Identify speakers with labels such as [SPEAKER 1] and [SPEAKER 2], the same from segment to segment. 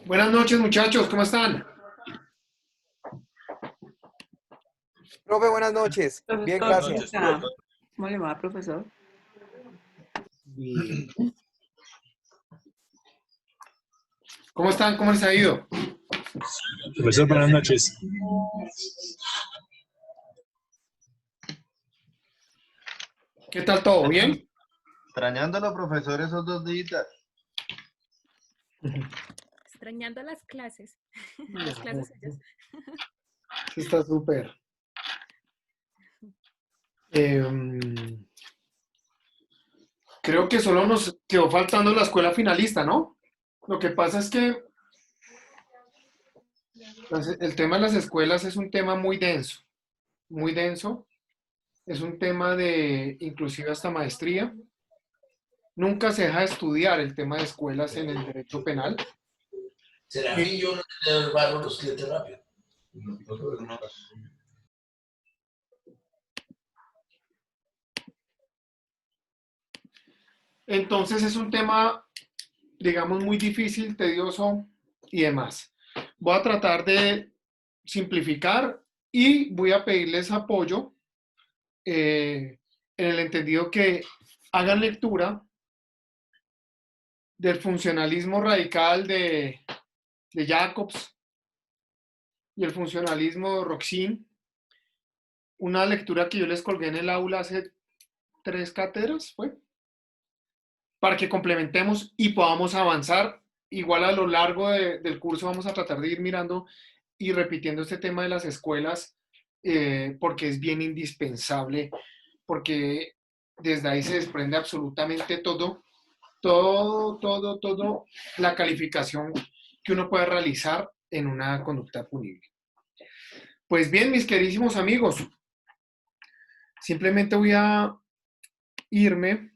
[SPEAKER 1] Buenas noches, muchachos, ¿cómo están?
[SPEAKER 2] Profe, buenas noches. Bien,
[SPEAKER 3] Profesor,
[SPEAKER 4] Buenas
[SPEAKER 3] ¿cómo
[SPEAKER 4] noches,
[SPEAKER 2] gracias.
[SPEAKER 3] está?
[SPEAKER 4] profe.
[SPEAKER 3] ¿Cómo le va, profesor?
[SPEAKER 1] Bien. ¿Cómo están? ¿Cómo les ha ido?
[SPEAKER 4] Profesor, buenas noches.
[SPEAKER 1] ¿Qué tal todo? ¿Bien?
[SPEAKER 5] Extrañándolo, profesor, esos 2 días.
[SPEAKER 6] Extrañando las clases, las
[SPEAKER 1] No,
[SPEAKER 6] clases suyas.
[SPEAKER 1] sí está súper. Creo que solo nos quedó faltando la escuela finalista, ¿no? Lo que pasa es que el tema de las escuelas es un tema muy denso, muy denso. Es un tema de inclusive hasta maestría. Nunca se deja de estudiar el tema de escuelas en el derecho penal.
[SPEAKER 7] Serafín, yo no tenía el barro los clientes rápido.
[SPEAKER 1] Entonces es un tema, digamos, muy difícil, tedioso y demás. Voy a tratar de simplificar y voy a pedirles apoyo en el entendido que hagan lectura del funcionalismo radical de Jacobs y el funcionalismo de Roxin, una lectura que yo les colgué en el aula hace 3 cátedras, ¿fue? Para que complementemos y podamos avanzar. Igual a lo largo del curso vamos a tratar de ir mirando y repitiendo este tema de las escuelas, porque es bien indispensable, porque desde ahí se desprende absolutamente todo, la calificación que uno puede realizar en una conducta punible. Pues bien, mis queridísimos amigos, simplemente voy a irme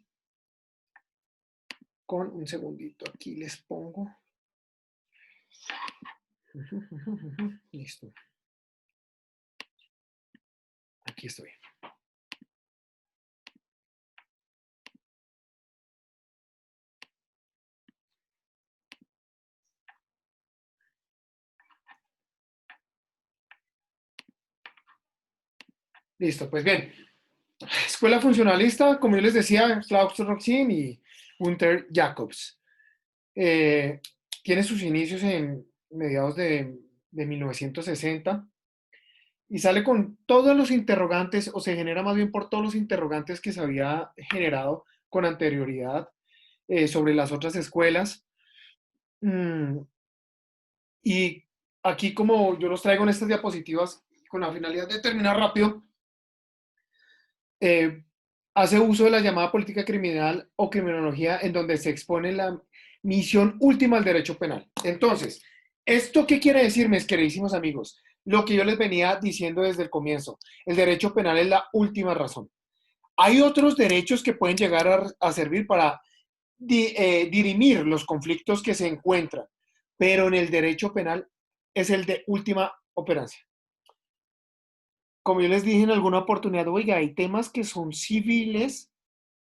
[SPEAKER 1] con un segundito, aquí les pongo. Listo. Aquí estoy. Listo, pues bien. Escuela funcionalista, como yo les decía, Klaus Roxin y Gunther Jacobs. Eh, Tiene sus inicios en mediados de 1960 y sale con todos los interrogantes, o se genera más bien por todos los interrogantes que se había generado con anterioridad sobre las otras escuelas. Mm, y aquí, como yo los traigo en estas diapositivas con la finalidad de terminar rápido, eh, hace uso de la llamada política criminal o criminología en donde se expone la misión última al derecho penal. Entonces, ¿esto qué quiere decir, mis queridísimos amigos? Lo que yo les venía diciendo desde el comienzo, el derecho penal es la última razón. Hay otros derechos que pueden llegar a servir para dirimir los conflictos que se encuentran, pero en el derecho penal es el de última operancia. Como yo les dije en alguna oportunidad, oiga, hay temas que son civiles,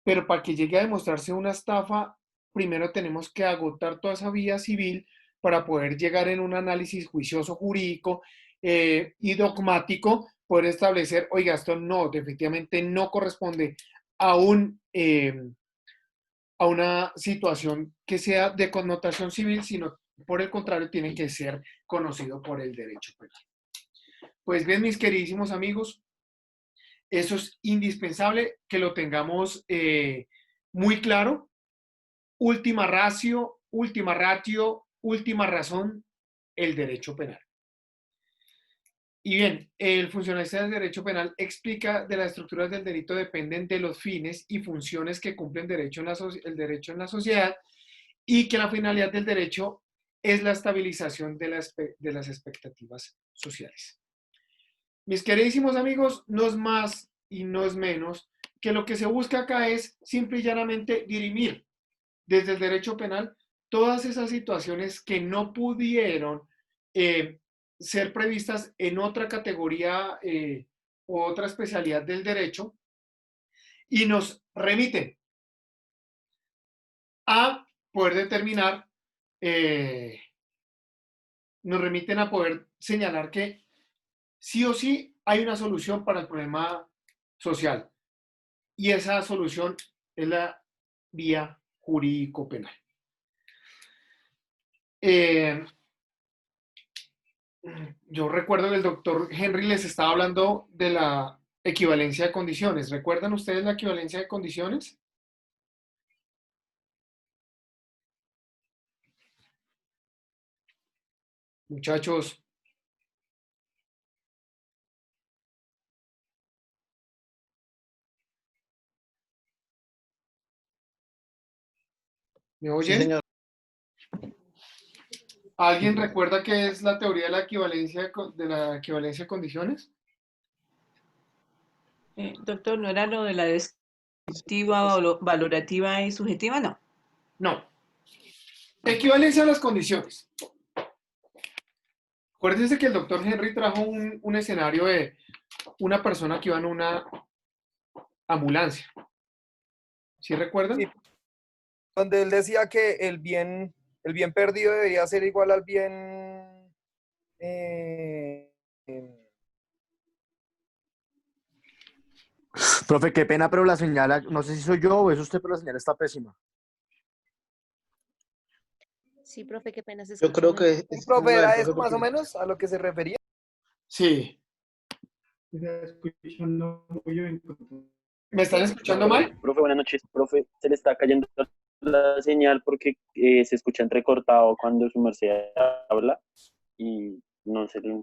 [SPEAKER 1] pero para que llegue a demostrarse una estafa, primero tenemos que agotar toda esa vía civil para poder llegar en un análisis juicioso jurídico y dogmático, poder establecer, oiga, esto no, efectivamente no corresponde a, a una situación que sea de connotación civil, sino por el contrario, tiene que ser conocido por el derecho penal. Pues bien, mis queridísimos amigos, eso es indispensable que lo tengamos muy claro. Última ratio, última razón, el derecho penal. Y bien, el funcionalista del derecho penal explica de las estructuras del delito dependen de los fines y funciones que cumple el derecho en la sociedad y que la finalidad del derecho es la estabilización de las expectativas sociales. Mis queridísimos amigos, no es más y no es menos que lo que se busca acá es simple y llanamente dirimir desde el derecho penal todas esas situaciones que no pudieron eh, ser previstas en otra categoría o otra especialidad del derecho y nos remiten a poder determinar nos remiten a poder señalar que sí o sí hay una solución para el problema social. Y esa solución es la vía jurídico-penal. Yo recuerdo que el doctor Henry les estaba hablando de la equivalencia de condiciones. ¿Recuerdan ustedes la equivalencia de condiciones? Muchachos, ¿me
[SPEAKER 5] Sí,
[SPEAKER 1] oyen?
[SPEAKER 5] señor.
[SPEAKER 1] ¿Alguien recuerda qué es la teoría de la equivalencia de condiciones?
[SPEAKER 3] Doctor, ¿no era lo de la descriptiva, valorativa y subjetiva? No.
[SPEAKER 1] No. Equivalencia a las condiciones. Acuérdense que el doctor Henry trajo un escenario de una persona que iba en una ambulancia. ¿Sí recuerdan?
[SPEAKER 2] Sí, donde él decía que el bien perdido debería ser igual al bien... eh,
[SPEAKER 8] Profe, qué pena, pero la señal, no sé si soy yo o es usted, pero la señal está pésima.
[SPEAKER 9] Sí, profe, qué pena se
[SPEAKER 5] Yo
[SPEAKER 9] escucha
[SPEAKER 5] creo
[SPEAKER 9] muy
[SPEAKER 5] que
[SPEAKER 9] mal.
[SPEAKER 5] es
[SPEAKER 2] profe,
[SPEAKER 5] la del
[SPEAKER 2] ¿era
[SPEAKER 5] profe
[SPEAKER 2] eso más
[SPEAKER 5] porque
[SPEAKER 2] o menos a lo que se refería?
[SPEAKER 1] Sí. ¿Me están escuchando mal?
[SPEAKER 10] Profe, buenas noches. Profe, se le está cayendo la señal porque se escucha entrecortado cuando su merced habla y no se le...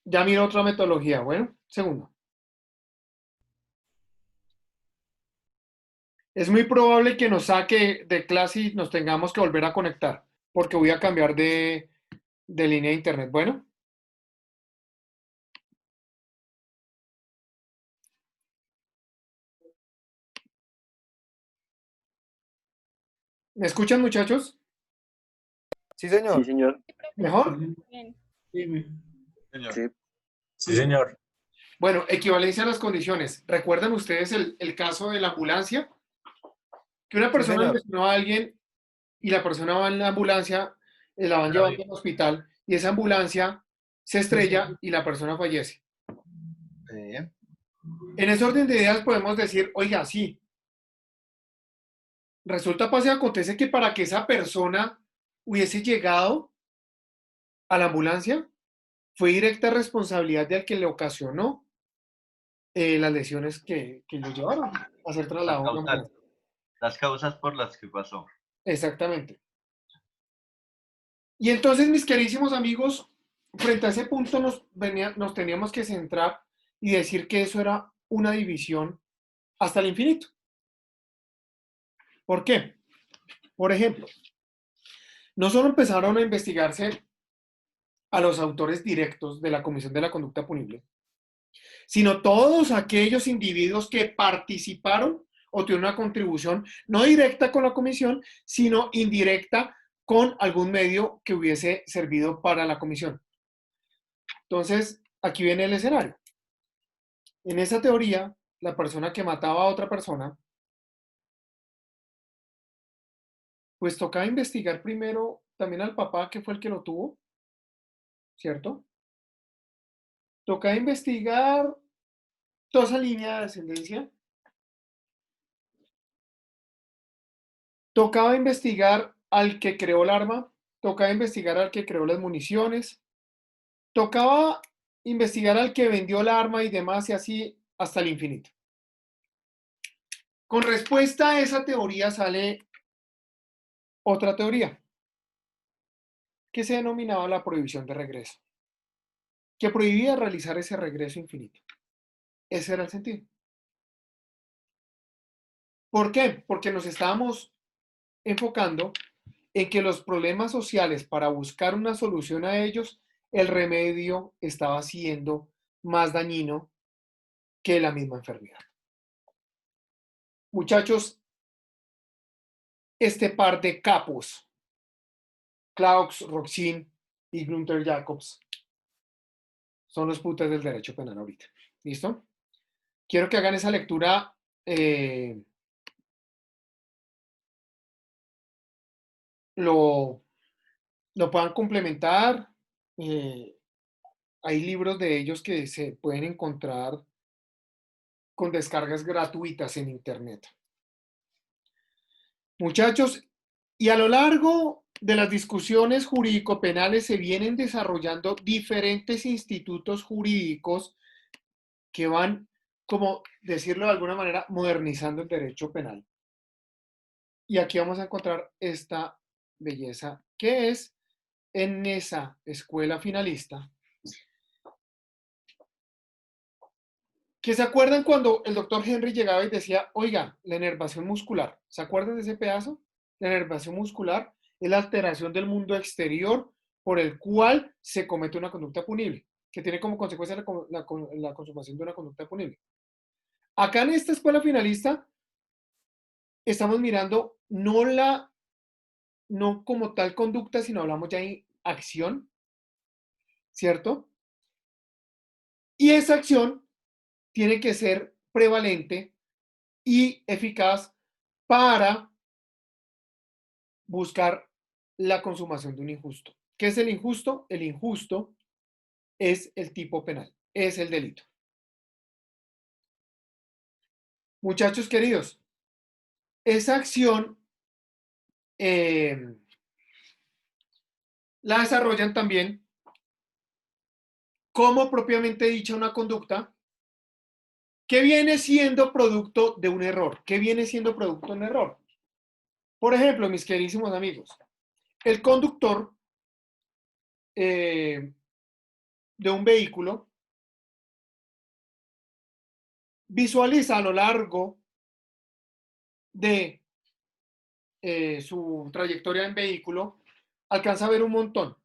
[SPEAKER 1] Ya miro otra metodología. Bueno, segundo. Es muy probable que nos saque de clase y nos tengamos que volver a conectar, porque voy a cambiar de línea de internet. Bueno, ¿me escuchan, muchachos?
[SPEAKER 2] Sí,
[SPEAKER 10] Sí,
[SPEAKER 2] señor.
[SPEAKER 10] señor.
[SPEAKER 1] ¿Mejor?
[SPEAKER 6] Bien.
[SPEAKER 5] señor.
[SPEAKER 10] Sí.
[SPEAKER 4] Sí, señor.
[SPEAKER 1] Bueno, equivalencia a las condiciones. ¿Recuerdan ustedes el caso de la ambulancia? Que una
[SPEAKER 2] Sí,
[SPEAKER 1] persona
[SPEAKER 2] señor.
[SPEAKER 1] lesionó a alguien y la persona va en la ambulancia, la van llevando al hospital y esa ambulancia se estrella y la persona fallece.
[SPEAKER 5] Sí.
[SPEAKER 1] En ese orden de ideas podemos decir, oiga, sí, resulta, pasa y acontece que para que esa persona hubiese llegado a la ambulancia, fue directa responsabilidad del que le ocasionó las lesiones que lo llevaron a ser
[SPEAKER 5] Las
[SPEAKER 1] trasladado a una
[SPEAKER 5] causas,
[SPEAKER 1] ambulancia.
[SPEAKER 5] las causas por las que pasó.
[SPEAKER 1] Exactamente. Y entonces, mis queridísimos amigos, frente a ese punto nos teníamos que centrar y decir que eso era una división hasta el infinito. ¿Por qué? Por ejemplo, no solo empezaron a investigarse a los autores directos de la Comisión de la Conducta Punible, sino todos aquellos individuos que participaron o tuvieron una contribución no directa con la comisión, sino indirecta con algún medio que hubiese servido para la comisión. Entonces, aquí viene el escenario. En esa teoría, la persona que mataba a otra persona, pues tocaba investigar primero también al papá que fue el que lo tuvo, ¿cierto? Tocaba investigar toda esa línea de descendencia. Tocaba investigar al que creó el arma, tocaba investigar al que creó las municiones, tocaba investigar al que vendió el arma y demás y así hasta el infinito. Con respuesta a esa teoría sale otra teoría que se denominaba la prohibición de regreso, que prohibía realizar ese regreso infinito. Ese era el sentido. ¿Por qué? Porque nos estábamos enfocando en que los problemas sociales, para buscar una solución a ellos, el remedio estaba siendo más dañino que la misma enfermedad. Muchachos, este par de capos, Klaus, Roxin y Gunther Jacobs, son los putas del derecho penal ahorita. ¿Listo? Quiero que hagan esa lectura lo lo puedan complementar. Hay libros de ellos que se pueden encontrar con descargas gratuitas en Internet. Muchachos, y a lo largo de las discusiones jurídico-penales se vienen desarrollando diferentes institutos jurídicos que van, como decirlo de alguna manera, modernizando el derecho penal. Y aquí vamos a encontrar esta belleza, que es en esa escuela finalista. ¿Que se acuerdan cuando el doctor Henry llegaba y decía, oiga, la inervación muscular? ¿Se acuerdan de ese pedazo? La inervación muscular es la alteración del mundo exterior por el cual se comete una conducta punible, que tiene como consecuencia la consumación de una conducta punible. Acá en esta escuela finalista estamos mirando no como tal conducta, sino hablamos ya de acción, ¿cierto? Y esa acción tiene que ser prevalente y eficaz para buscar la consumación de un injusto. ¿Qué es el injusto? El injusto es el tipo penal, es el delito. Muchachos queridos, esa acción la desarrollan también como propiamente dicha una conducta que viene siendo producto de un error. ¿Qué viene siendo producto de un error? Por ejemplo, mis queridísimos amigos, el conductor de un vehículo visualiza a lo largo de su trayectoria en vehículo, alcanza a ver un montón.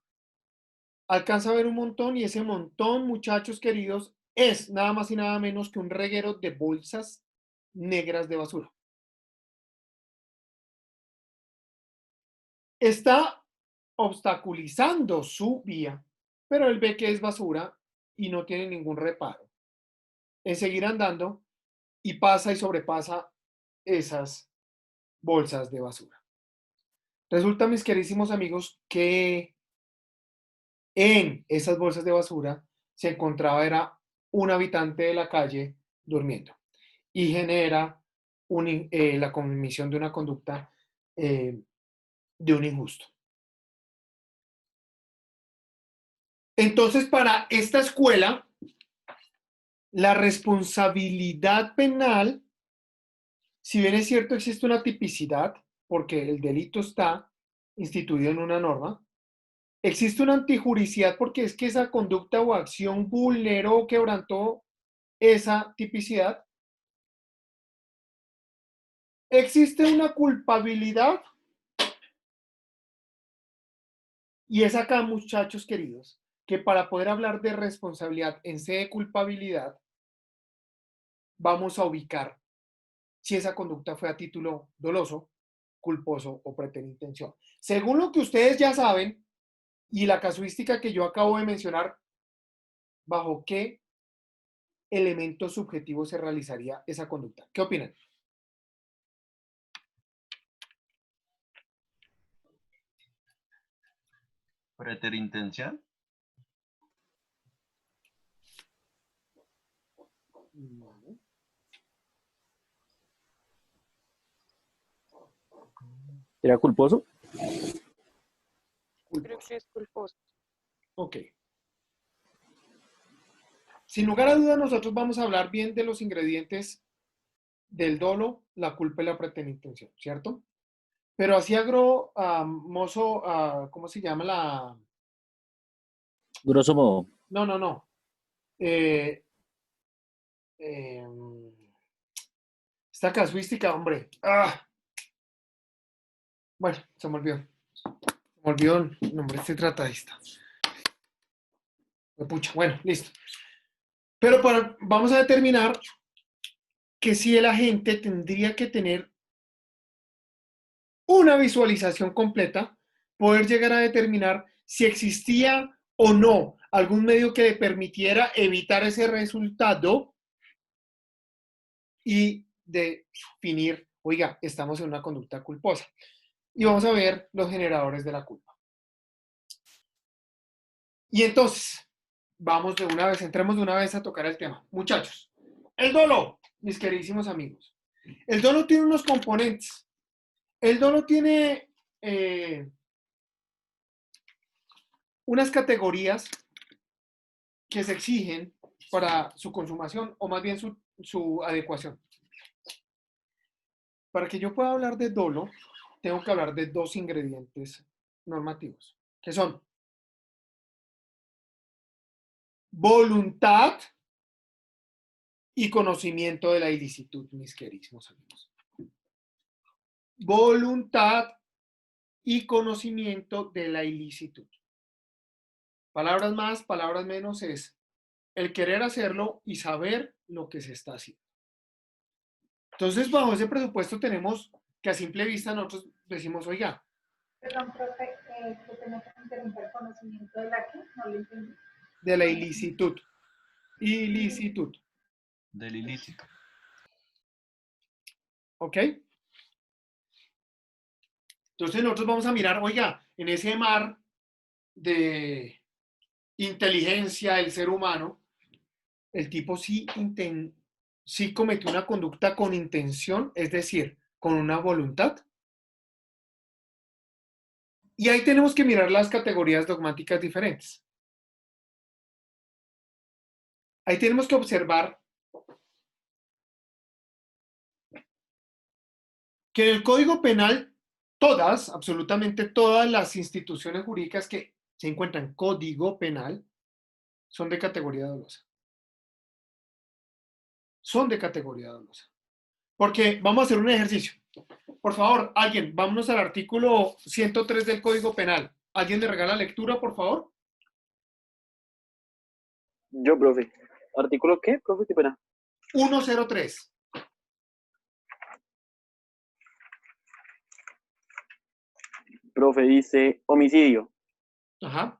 [SPEAKER 1] Alcanza a ver un montón y ese montón, muchachos queridos, es nada más y nada menos que un reguero de bolsas negras de basura. Está obstaculizando su vía, pero él ve que es basura y no tiene ningún reparo en seguir andando y pasa y sobrepasa esas bolsas de basura. Resulta, mis queridísimos amigos, que en esas bolsas de basura se encontraba era un habitante de la calle durmiendo y genera la comisión de una conducta de un injusto. Entonces, para esta escuela, la responsabilidad penal, si bien es cierto, existe una tipicidad, porque el delito está instituido en una norma, existe una antijuricidad porque es que esa conducta o acción vulneró o quebrantó esa tipicidad. Existe una culpabilidad y es acá, muchachos queridos, que para poder hablar de responsabilidad en sede de culpabilidad, vamos a ubicar si esa conducta fue a título doloso, culposo o preterintención. Según lo que ustedes ya saben y la casuística que yo acabo de mencionar, ¿bajo qué elemento subjetivo se realizaría esa conducta? ¿Qué opinan?
[SPEAKER 5] Preterintención.
[SPEAKER 10] ¿Era culposo?
[SPEAKER 9] Creo que es culposo.
[SPEAKER 1] Ok. Sin lugar a dudas, nosotros vamos a hablar bien de los ingredientes del dolo, la culpa y la preterintención, ¿cierto? Pero así mozo, ¿cómo se llama la?
[SPEAKER 10] Grosso modo.
[SPEAKER 1] No. Esta casuística, hombre. Bueno, se me olvidó. Se me olvidó el nombre de este tratadista. Pucha, bueno, listo. Pero vamos a determinar que si el agente tendría que tener una visualización completa, poder llegar a determinar si existía o no algún medio que le permitiera evitar ese resultado y definir, oiga, estamos en una conducta culposa. Y vamos a ver los generadores de la culpa. Y entonces, vamos de una vez, entremos de una vez a tocar el tema. Muchachos, el dolo, mis queridísimos amigos. El dolo tiene unos componentes. El dolo tiene unas categorías que se exigen para su consumación o más bien su adecuación. Para que yo pueda hablar de dolo, tengo que hablar de dos ingredientes normativos, que son voluntad y conocimiento de la ilicitud, mis queridísimos amigos. Voluntad y conocimiento de la ilicitud. Palabras más, palabras menos es el querer hacerlo y saber lo que se está haciendo. Entonces, bajo ese presupuesto tenemos que a simple vista nosotros decimos, oiga.
[SPEAKER 11] Perdón, profe, que tengo que interrumpir conocimiento de la que no lo entendí.
[SPEAKER 1] De la ilicitud. Ilicitud.
[SPEAKER 5] Del ilícito.
[SPEAKER 1] ¿Ok? Entonces nosotros vamos a mirar, oiga, en ese mar de inteligencia del ser humano, el tipo sí cometió una conducta con intención, es decir, con una voluntad. Y ahí tenemos que mirar las categorías dogmáticas diferentes. Ahí tenemos que observar que en el Código Penal, absolutamente todas las instituciones jurídicas que se encuentran en Código Penal son de categoría dolosa. Son de categoría dolosa. Porque vamos a hacer un ejercicio. Por favor, alguien, vámonos al artículo 103 del Código Penal. ¿Alguien me regala lectura, por favor?
[SPEAKER 10] Yo, profe. ¿Artículo qué, profe? Qué pena.
[SPEAKER 1] 103.
[SPEAKER 10] Profe, dice homicidio.
[SPEAKER 1] Ajá.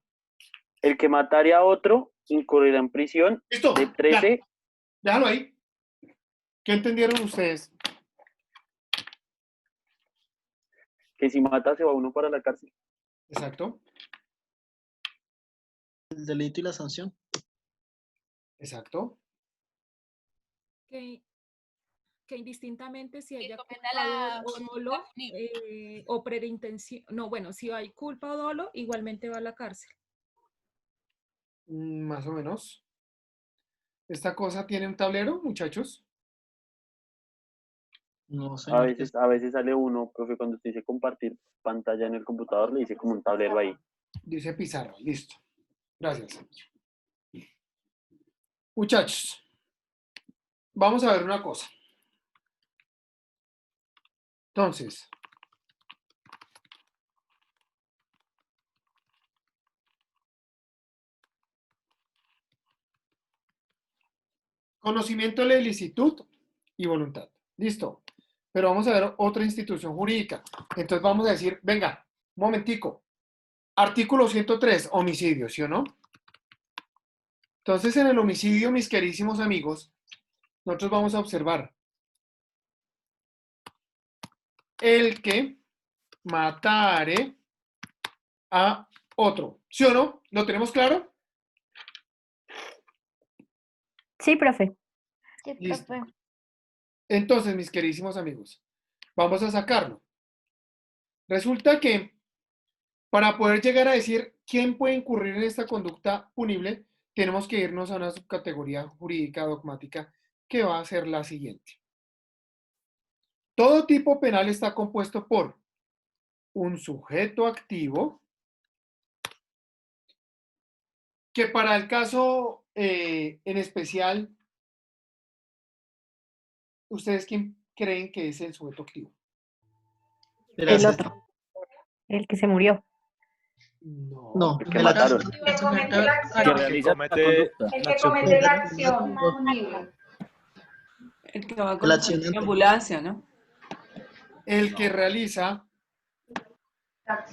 [SPEAKER 10] El que matare a otro incurrirá en prisión
[SPEAKER 1] ¿Listo?
[SPEAKER 10] de 13.
[SPEAKER 1] Ya. Déjalo ahí. ¿Qué entendieron ustedes?
[SPEAKER 10] Que si mata se va uno para la cárcel.
[SPEAKER 1] Exacto.
[SPEAKER 12] El delito y la sanción.
[SPEAKER 1] Exacto.
[SPEAKER 6] Que indistintamente si haya culpa o dolo o preintención, no, bueno, si hay culpa o dolo, igualmente va a la cárcel.
[SPEAKER 1] Más o menos. ¿Esta cosa tiene un tablero, muchachos?
[SPEAKER 12] No,
[SPEAKER 10] A
[SPEAKER 12] señor.
[SPEAKER 10] veces sale uno, profe, cuando usted dice compartir pantalla en el computador, le dice como un tablero ahí.
[SPEAKER 1] Dice pizarra, listo. Gracias. Muchachos, vamos a ver una cosa. Entonces, conocimiento de la ilicitud y voluntad. Listo. Pero vamos a ver otra institución jurídica. Entonces vamos a decir, venga, un momentico. Artículo 103, homicidio, ¿sí o no? Entonces, en el homicidio, mis queridísimos amigos, nosotros vamos a observar el que matare a otro, ¿sí o no? ¿Lo tenemos claro?
[SPEAKER 9] Sí, profe.
[SPEAKER 1] Listo. Entonces, mis queridísimos amigos, vamos a sacarlo. Resulta que para poder llegar a decir quién puede incurrir en esta conducta punible, tenemos que irnos a una subcategoría jurídica dogmática que va a ser la siguiente. Todo tipo penal está compuesto por un sujeto activo, que para el caso en especial, ¿ustedes quién creen que es el sujeto activo?
[SPEAKER 9] El otro. El que se murió.
[SPEAKER 12] No,
[SPEAKER 10] El que mataron.
[SPEAKER 11] El que comete la acción.
[SPEAKER 10] Que realiza la conducta.
[SPEAKER 11] El que comete la acción punible.
[SPEAKER 3] El que va con
[SPEAKER 12] El
[SPEAKER 3] la
[SPEAKER 12] accidente.
[SPEAKER 3] ambulancia, ¿no?
[SPEAKER 1] El que realiza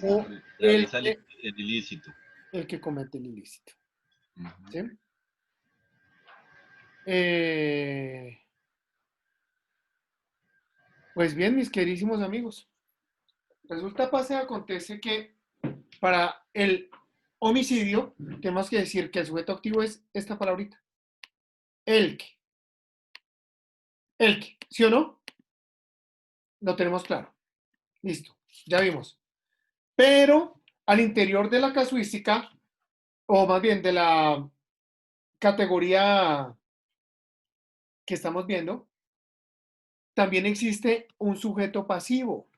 [SPEAKER 1] o
[SPEAKER 5] Realiza el ilícito.
[SPEAKER 1] el que comete el ilícito.
[SPEAKER 5] Ujú.
[SPEAKER 1] ¿Sí? Pues bien, mis queridísimos amigos, resulta, pasa y acontece que para el homicidio, tenemos que decir que el sujeto activo es esta palabrita. El que. El que. ¿Sí o no? Lo tenemos claro. Listo. Ya vimos. Pero al interior de la casuística, o más bien de la categoría que estamos viendo, también existe un sujeto pasivo.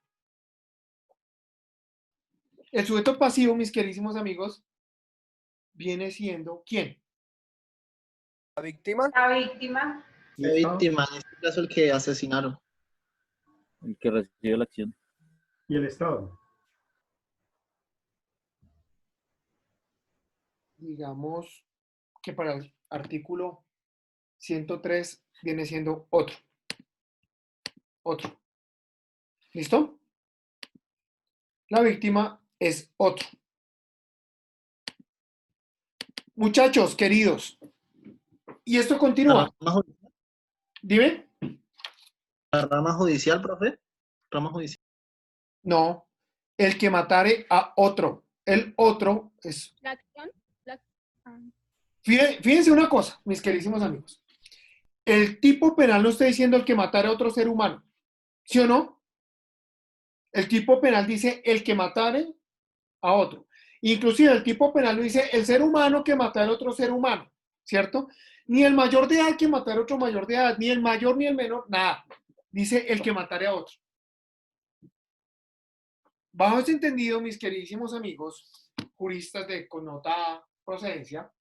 [SPEAKER 1] El sujeto pasivo, mis queridísimos amigos, viene siendo ¿quién?
[SPEAKER 2] La víctima.
[SPEAKER 11] La víctima.
[SPEAKER 12] La víctima, en este caso el que asesinaron.
[SPEAKER 10] El que recibe la acción.
[SPEAKER 13] Y el Estado.
[SPEAKER 1] Digamos que para el artículo 103 viene siendo otro. Otro. ¿Listo? La víctima es otro. Muchachos, queridos. Y esto continúa. Dime.
[SPEAKER 12] ¿La rama judicial, profe? ¿Rama judicial?
[SPEAKER 1] No. El que matare a otro. El otro es...
[SPEAKER 14] La acción.
[SPEAKER 1] Fíjense una cosa, mis queridísimos amigos. El tipo penal no está diciendo el que matare a otro ser humano. ¿Sí o no? El tipo penal dice el que matare a otro. Inclusive el tipo penal no dice el ser humano que matare a otro ser humano. ¿Cierto? Ni el mayor de edad que matare a otro mayor de edad. Ni el mayor ni el menor. Nada. Dice el que matare a otro. Bajo este entendido, mis queridísimos amigos, juristas de connotada procedencia,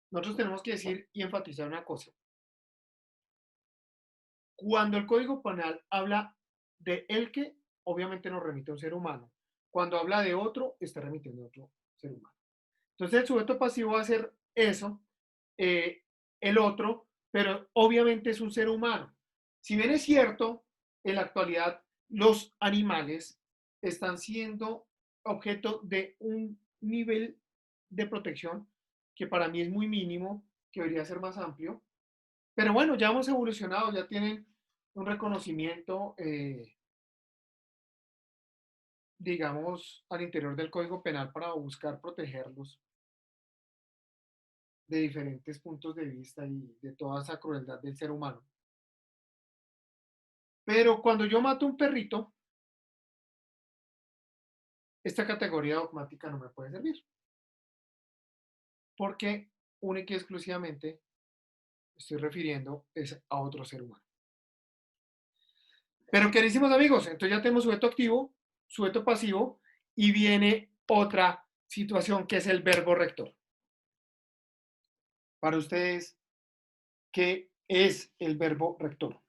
[SPEAKER 1] nosotros tenemos que decir y enfatizar una cosa. Cuando el Código Penal habla de el que, obviamente nos remite a un ser humano. Cuando habla de otro, está remitiendo a otro ser humano. Entonces el sujeto pasivo va a ser eso, el otro, pero obviamente es un ser humano. Si bien es cierto, en la actualidad los animales están siendo objeto de un nivel de protección que para mí es muy mínimo, que debería ser más amplio. Pero bueno, ya hemos evolucionado, ya tienen un reconocimiento, digamos, al interior del Código Penal para buscar protegerlos de diferentes puntos de vista y de toda esa crueldad del ser humano. Pero cuando yo mato un perrito, esta categoría dogmática no me puede servir. Porque única y exclusivamente estoy refiriendo es a otro ser humano. Pero queridísimos amigos, entonces ya tenemos sujeto activo, sujeto pasivo y viene otra situación que es el verbo rector. Para ustedes, ¿qué es el verbo rector?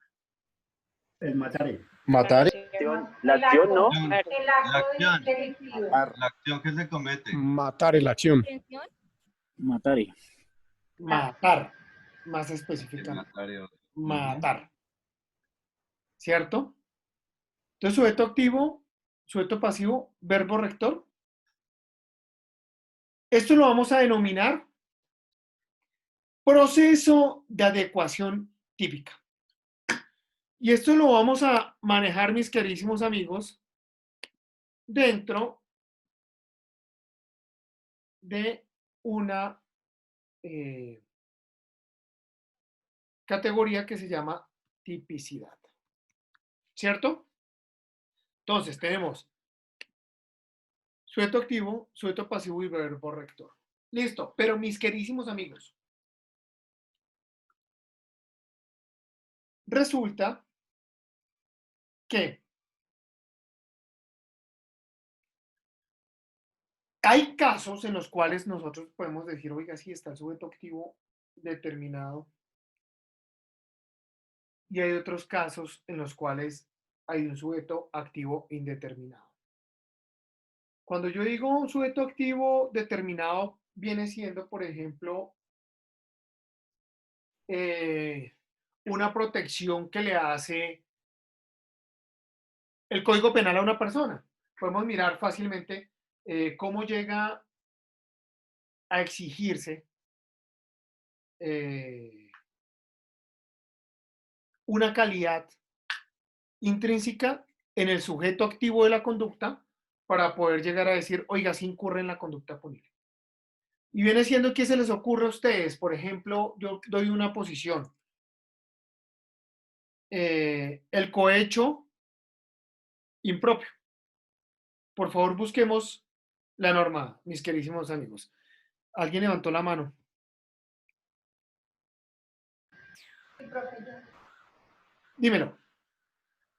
[SPEAKER 13] El matare.
[SPEAKER 8] Matare.
[SPEAKER 10] La acción, ¿no?
[SPEAKER 11] El acto delictivo.
[SPEAKER 5] La acción que se comete.
[SPEAKER 13] Matare, la acción.
[SPEAKER 10] Matare.
[SPEAKER 1] Matar, más específicamente. Matar. ¿Cierto? Entonces, sujeto activo, sujeto pasivo, verbo rector. Esto lo vamos a denominar proceso de adecuación típica. Y esto lo vamos a manejar, mis queridísimos amigos, dentro de una categoría que se llama tipicidad. ¿Cierto? Entonces, tenemos sujeto activo, sujeto pasivo y verbo rector. Listo. Pero mis queridísimos amigos, resulta que hay casos en los cuales nosotros podemos decir, oiga, sí está el sujeto activo determinado. Y hay otros casos en los cuales hay un sujeto activo indeterminado. Cuando yo digo un sujeto activo determinado, viene siendo, por ejemplo, una protección que le hace el Código Penal a una persona. Podemos mirar fácilmente cómo llega a exigirse una calidad intrínseca en el sujeto activo de la conducta para poder llegar a decir, oiga, sí incurre en la conducta punible. Y viene siendo que se les ocurre a ustedes. Por ejemplo, yo doy una posición. El cohecho impropio. Por favor, busquemos la norma, mis queridísimos amigos. ¿Alguien levantó la mano?
[SPEAKER 11] Sí, profe, yo.
[SPEAKER 1] Dímelo.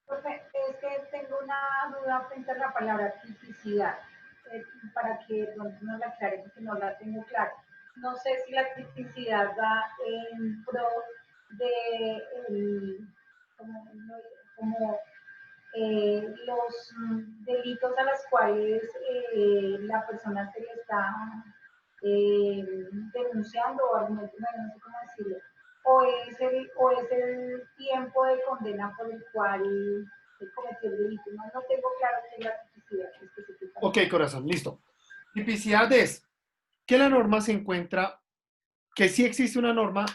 [SPEAKER 11] Profe, es que tengo una duda frente a la palabra tipicidad, para que de pronto no la aclare, porque no la tengo clara. No sé si la tipicidad va en pro de los delitos a los cuales la persona se le está denunciando o argumentando, no sé cómo decirlo, o es el tiempo de condena por el cual se cometió el delito. No tengo claro qué es la tipicidad específicamente.
[SPEAKER 1] Ok, corazón, listo. Tipicidad es que la norma se encuentra, que sí existe una norma,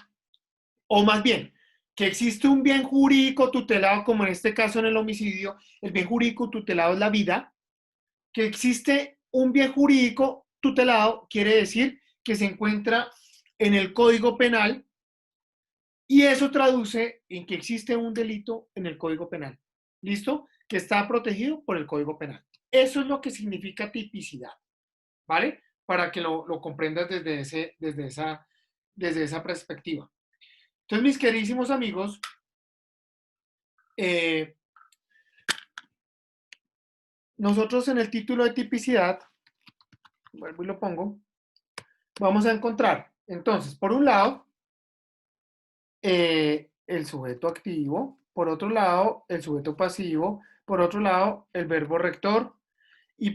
[SPEAKER 1] o más bien, que existe un bien jurídico tutelado, como en este caso en el homicidio, el bien jurídico tutelado es la vida, que existe un bien jurídico tutelado, quiere decir que se encuentra en el Código Penal, y eso traduce en que existe un delito en el Código Penal. ¿Listo? Que está protegido por el Código Penal. Eso es lo que significa tipicidad, ¿vale? Para que lo comprendas desde esa perspectiva. Entonces, mis queridísimos amigos, nosotros en el título de tipicidad, vuelvo y lo pongo, vamos a encontrar, entonces, por un lado, el sujeto activo, por otro lado, el sujeto pasivo, por otro lado, el verbo rector,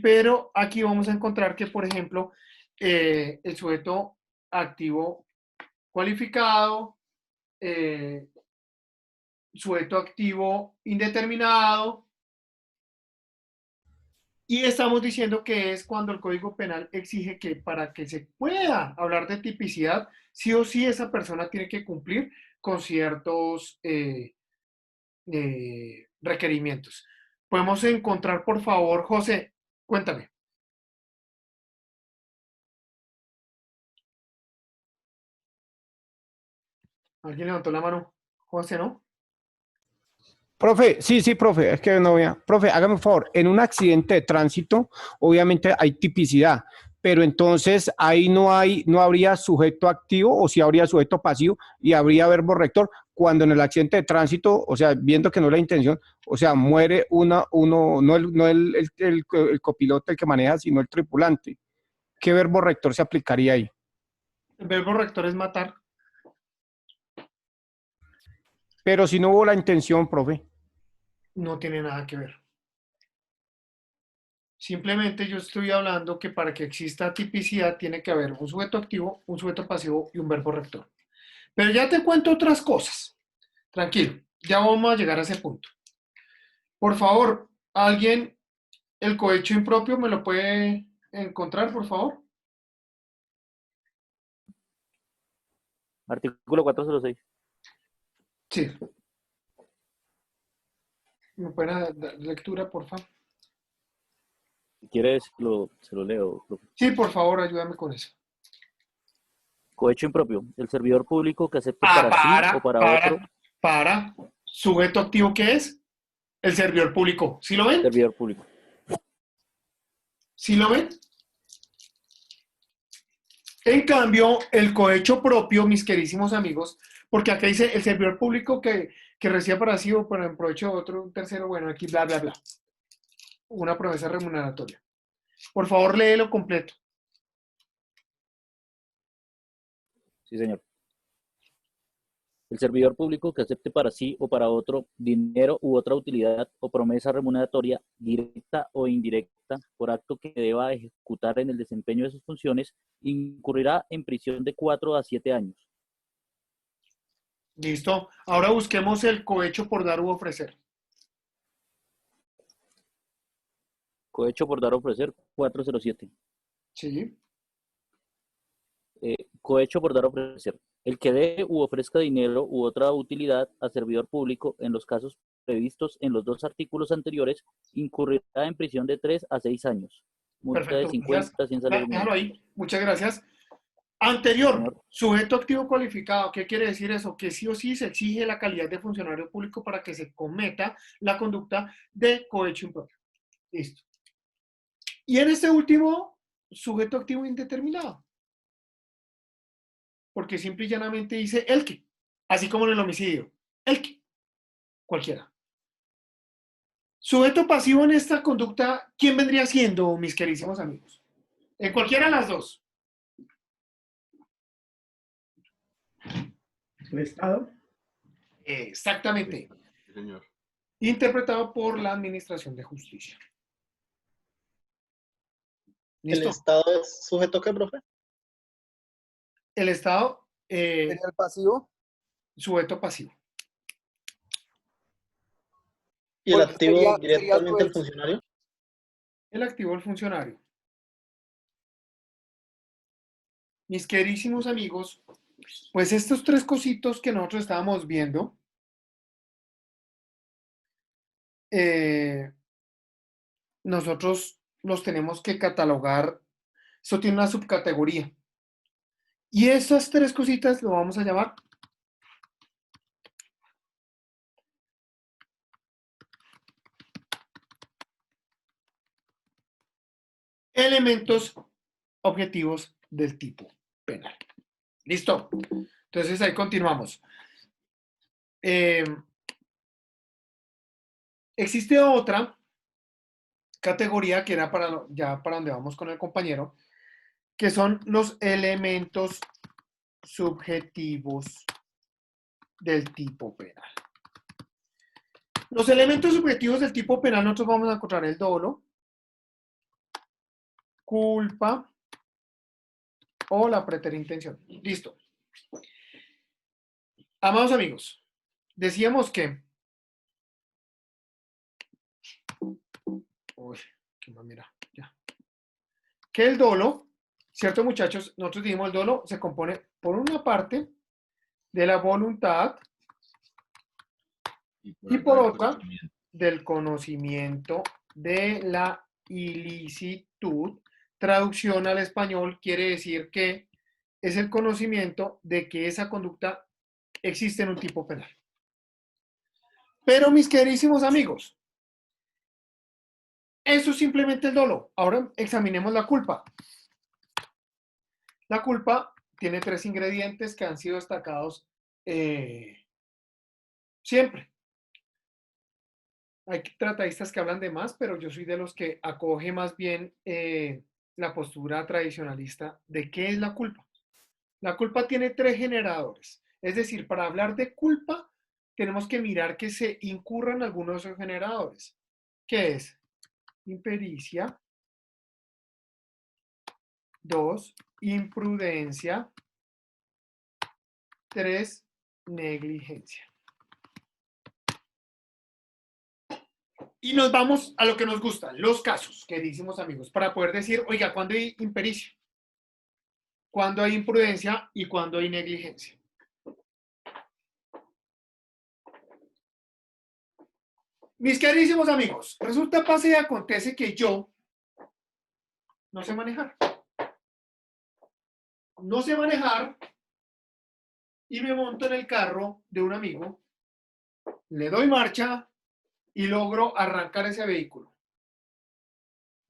[SPEAKER 1] pero aquí vamos a encontrar que, por ejemplo, el sujeto activo cualificado, sujeto activo indeterminado, y estamos diciendo que es cuando el Código Penal exige que para que se pueda hablar de tipicidad, sí o sí esa persona tiene que cumplir con ciertos requerimientos. Podemos encontrar, por favor, José, cuéntame. ¿Alguien levantó la mano? José, ¿no?
[SPEAKER 13] Profe, sí, profe, es que no vea. Profe, hágame un favor, en un accidente de tránsito, obviamente hay tipicidad, pero entonces ahí no habría sujeto activo o si habría sujeto pasivo y habría verbo rector cuando en el accidente de tránsito, o sea, viendo que no es la intención, o sea, muere uno, no el copiloto el que maneja, sino el tripulante. ¿Qué verbo rector se aplicaría ahí?
[SPEAKER 1] El verbo rector es matar.
[SPEAKER 13] Pero si no hubo la intención, profe.
[SPEAKER 1] No tiene nada que ver. Simplemente yo estoy hablando que para que exista tipicidad tiene que haber un sujeto activo, un sujeto pasivo y un verbo rector. Pero ya te cuento otras cosas. Tranquilo, ya vamos a llegar a ese punto. Por favor, ¿alguien el cohecho impropio me lo puede encontrar, por favor?
[SPEAKER 10] Artículo 406.
[SPEAKER 1] Sí. ¿Me pueden dar lectura, por favor?
[SPEAKER 10] Si quieres, se lo leo.
[SPEAKER 1] Sí, por favor, ayúdame con eso.
[SPEAKER 10] Cohecho impropio. El servidor público que acepte para sí o para otro.
[SPEAKER 1] Para. ¿Sujeto activo qué es? El servidor público. ¿Sí lo ven?
[SPEAKER 10] Servidor público.
[SPEAKER 1] ¿Sí lo ven? En cambio, el cohecho propio, mis queridísimos amigos, porque acá dice el servidor público que reciba para sí o para en provecho de otro, un tercero, bueno, aquí bla, bla, bla. Una promesa remuneratoria. Por favor, léelo completo.
[SPEAKER 10] Sí, señor. El servidor público que acepte para sí o para otro dinero u otra utilidad o promesa remuneratoria directa o indirecta por acto que deba ejecutar en el desempeño de sus funciones incurrirá en prisión de 4 a 7 años.
[SPEAKER 1] Listo. Ahora busquemos el cohecho por dar u ofrecer.
[SPEAKER 10] Cohecho por dar o ofrecer 407.
[SPEAKER 1] Sí.
[SPEAKER 10] Cohecho por dar o ofrecer. El que dé u ofrezca dinero u otra utilidad a servidor público en los casos previstos en los dos artículos anteriores incurrirá en prisión de 3 a 6 años. Multa
[SPEAKER 1] Perfecto.
[SPEAKER 10] de 50 a 100 salarios
[SPEAKER 1] Déjalo
[SPEAKER 10] mínimos.
[SPEAKER 1] ahí. Muchas gracias. Anterior, sujeto activo cualificado. ¿Qué quiere decir eso? Que sí o sí se exige la calidad de funcionario público para que se cometa la conducta de cohecho impropio. Listo. Y en este último, sujeto activo indeterminado. Porque simple y llanamente dice el que, así como en el homicidio. El que, cualquiera. Sujeto pasivo en esta conducta, ¿quién vendría siendo, mis queridísimos amigos? En cualquiera de las dos.
[SPEAKER 13] ¿El Estado?
[SPEAKER 1] Exactamente.
[SPEAKER 5] Sí, señor.
[SPEAKER 1] Interpretado por la Administración de Justicia.
[SPEAKER 12] ¿El
[SPEAKER 1] ¿Listo?
[SPEAKER 12] Estado es sujeto qué, profe?
[SPEAKER 1] El Estado,
[SPEAKER 2] ¿Sería el pasivo?
[SPEAKER 1] sujeto pasivo.
[SPEAKER 12] ¿Y el
[SPEAKER 2] Porque
[SPEAKER 12] activo
[SPEAKER 2] sería
[SPEAKER 12] directamente el
[SPEAKER 2] su-
[SPEAKER 12] funcionario?
[SPEAKER 1] El activo del funcionario. Mis queridísimos amigos, pues estos tres cositos que nosotros estábamos viendo, nosotros los tenemos que catalogar. Esto tiene una subcategoría. Y esas tres cositas lo vamos a llamar elementos objetivos del tipo penal. ¿Listo? Entonces ahí continuamos. Existe otra categoría que era para ya para donde vamos con el compañero, que son los elementos subjetivos del tipo penal. Los elementos subjetivos del tipo penal, nosotros vamos a encontrar el dolo, culpa o la preterintención. Listo. Amados amigos, decíamos que... Uy, qué mamera, ya. Que el dolo, ¿cierto, muchachos? Nosotros dijimos el dolo se compone por una parte de la voluntad y por otra del conocimiento de la ilicitud. Traducción al español quiere decir que es el conocimiento de que esa conducta existe en un tipo penal. Pero mis queridísimos amigos, eso es simplemente el dolo. Ahora examinemos la culpa. La culpa tiene tres ingredientes que han sido destacados siempre. Hay tratadistas que hablan de más, pero yo soy de los que acoge más bien la postura tradicionalista de qué es la culpa. La culpa tiene tres generadores. Es decir, para hablar de culpa, tenemos que mirar que se incurran algunos de esos generadores. ¿Qué es? Impericia. 2, imprudencia. 3, negligencia. Y nos vamos a lo que nos gustan, los casos, queridísimos amigos, para poder decir, oiga, ¿cuándo hay impericia? ¿Cuándo hay imprudencia? ¿Y cuándo hay negligencia? Mis queridísimos amigos, resulta, pasa y acontece que yo no sé manejar. No sé manejar y me monto en el carro de un amigo, le doy marcha y logro arrancar ese vehículo.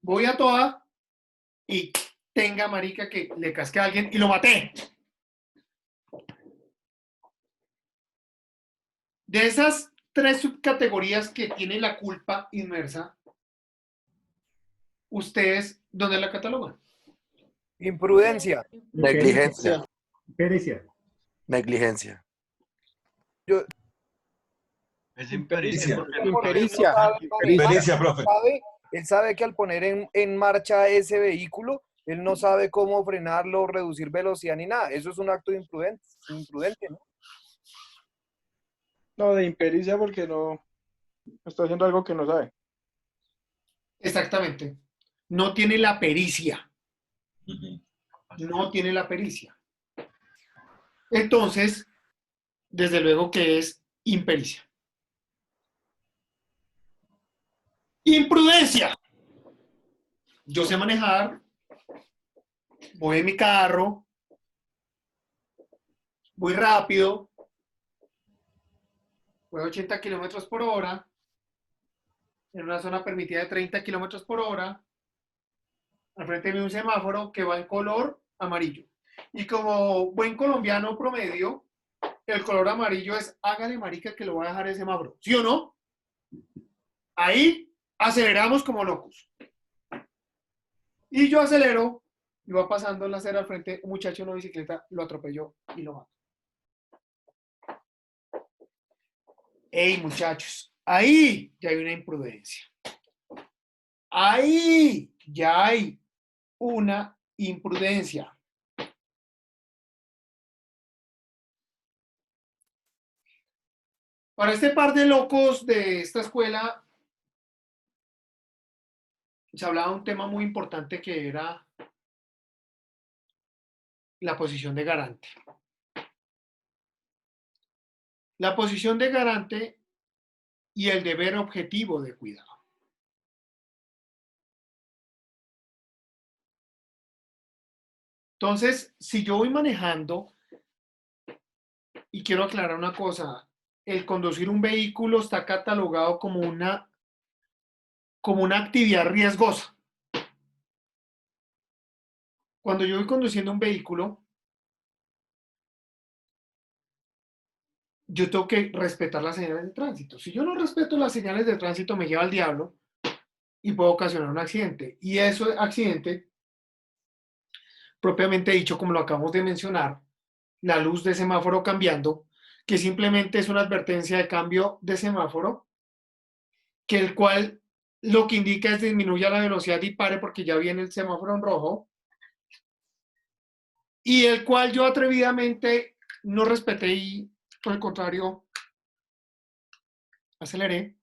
[SPEAKER 1] Voy a toda y tenga marica que le casqué a alguien y lo maté. De esas tres subcategorías que tiene la culpa inmersa, ¿ustedes dónde la catalogan?
[SPEAKER 2] Imprudencia.
[SPEAKER 14] Negligencia.
[SPEAKER 13] Pericia.
[SPEAKER 14] Negligencia.
[SPEAKER 2] Yo,
[SPEAKER 5] Es impericia.
[SPEAKER 13] Impericia.
[SPEAKER 5] Impericia, profe.
[SPEAKER 2] Él sabe que al poner en marcha ese vehículo, él no sabe cómo frenarlo, reducir velocidad ni nada. Eso es un acto imprudente, ¿no?
[SPEAKER 15] No, de impericia porque no está haciendo algo que no sabe.
[SPEAKER 1] Exactamente. No tiene la pericia. No tiene la pericia. Entonces, desde luego que es impericia. Imprudencia. Yo sé manejar, voy en mi carro, voy rápido, voy a 80 kilómetros por hora, en una zona permitida de 30 kilómetros por hora, al frente de un semáforo que va en color amarillo. Y como buen colombiano promedio, el color amarillo es hágale marica que lo va a dejar el semáforo. ¿Sí o no? Ahí aceleramos como locos. Y yo acelero y va pasando en la acera al frente un muchacho en una bicicleta, lo atropelló y lo mató. ¡Ey, muchachos! Ahí ya hay una imprudencia. Ahí ya hay una imprudencia. Para este par de locos de esta escuela, se hablaba de un tema muy importante que era la posición de garante. La posición de garante y el deber objetivo de cuidado. Entonces, si yo voy manejando, y quiero aclarar una cosa, el conducir un vehículo está catalogado como una actividad riesgosa. Cuando yo voy conduciendo un vehículo, yo tengo que respetar las señales de tránsito. Si yo no respeto las señales de tránsito, me lleva al diablo y puedo ocasionar un accidente. Y ese accidente, propiamente dicho, como lo acabamos de mencionar, la luz de semáforo cambiando, que simplemente es una advertencia de cambio de semáforo, que el cual lo que indica es disminuya la velocidad y pare porque ya viene el semáforo en rojo, y el cual yo atrevidamente no respeté y por el contrario aceleré,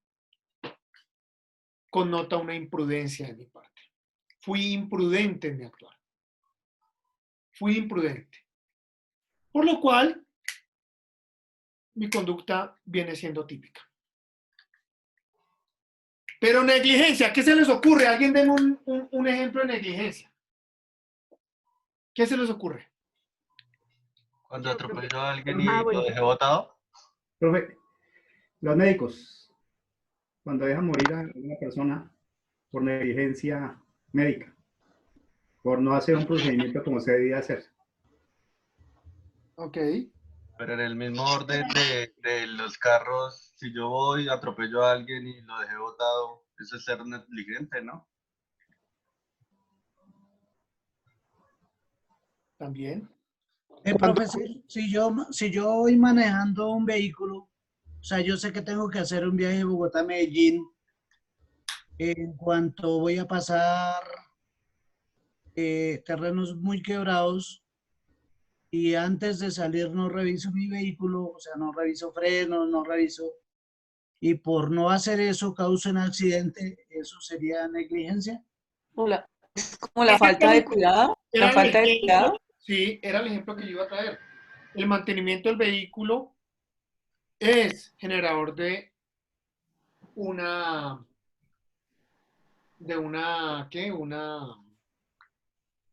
[SPEAKER 1] connota una imprudencia de mi parte. Fui imprudente en mi actuar. Fui imprudente. Por lo cual, mi conducta viene siendo típica. Pero negligencia, ¿qué se les ocurre? Alguien den un ejemplo de negligencia. ¿Qué se les ocurre?
[SPEAKER 5] Cuando atropelló a alguien y
[SPEAKER 9] bueno.
[SPEAKER 5] lo dejé botado.
[SPEAKER 16] Profe, los médicos, cuando dejan morir a una persona por negligencia médica, por no hacer un procedimiento como se debía hacer.
[SPEAKER 1] Ok.
[SPEAKER 5] Pero en el mismo orden de los carros, si yo voy, atropello a alguien y lo dejé botado, eso es ser negligente, ¿no?
[SPEAKER 1] También.
[SPEAKER 17] Profesor, si yo voy manejando un vehículo, o sea, yo sé que tengo que hacer un viaje de Bogotá a Medellín, en cuanto voy a pasar terrenos muy quebrados y antes de salir no reviso mi vehículo, o sea, no reviso frenos, no reviso, y por no hacer eso causa un accidente, ¿eso sería negligencia?
[SPEAKER 3] Es como la falta de cuidado. La falta de cuidado.
[SPEAKER 1] Sí, era el ejemplo que yo iba a traer. El mantenimiento del vehículo es generador de una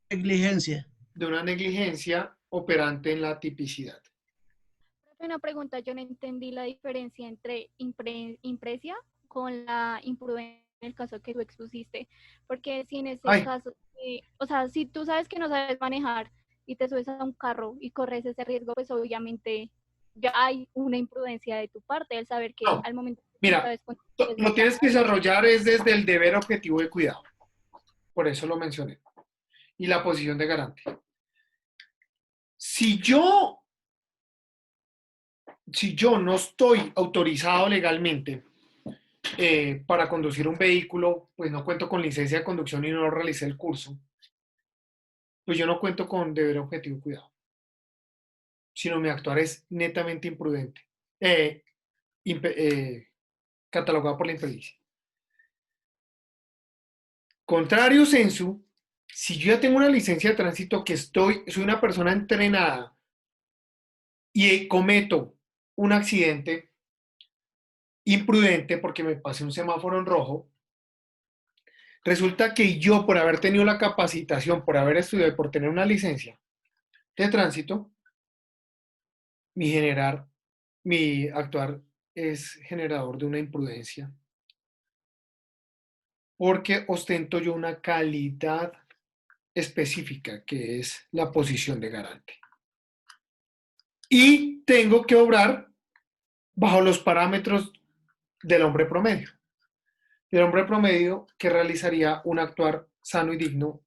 [SPEAKER 17] negligencia.
[SPEAKER 1] De una negligencia operante en la tipicidad.
[SPEAKER 18] Una pregunta, yo no entendí la diferencia entre impresia con la imprudencia en el caso que tú expusiste, porque si en ese caso, o sea, si tú sabes que no sabes manejar y te subes a un carro y corres ese riesgo, pues obviamente ya hay una imprudencia de tu parte, el saber que al momento que
[SPEAKER 1] mira,
[SPEAKER 18] sabes
[SPEAKER 1] lo tienes que desarrollar es desde el deber objetivo de cuidado. Por eso lo mencioné. Y la posición de garante. Si yo no estoy autorizado legalmente para conducir un vehículo, pues no cuento con licencia de conducción y no realicé el curso, pues yo no cuento con deber objetivo de cuidado. Sino mi actuar es netamente imprudente. Catalogado por la impericia. Contrario sensu, si yo ya tengo una licencia de tránsito que soy una persona entrenada y cometo un accidente imprudente porque me pasé un semáforo en rojo, resulta que yo, por haber tenido la capacitación, por haber estudiado y por tener una licencia de tránsito, mi actuar es generador de una imprudencia, porque ostento yo una calidad específica, que es la posición de garante. Y tengo que obrar bajo los parámetros del hombre promedio. El hombre promedio que realizaría un actuar sano y digno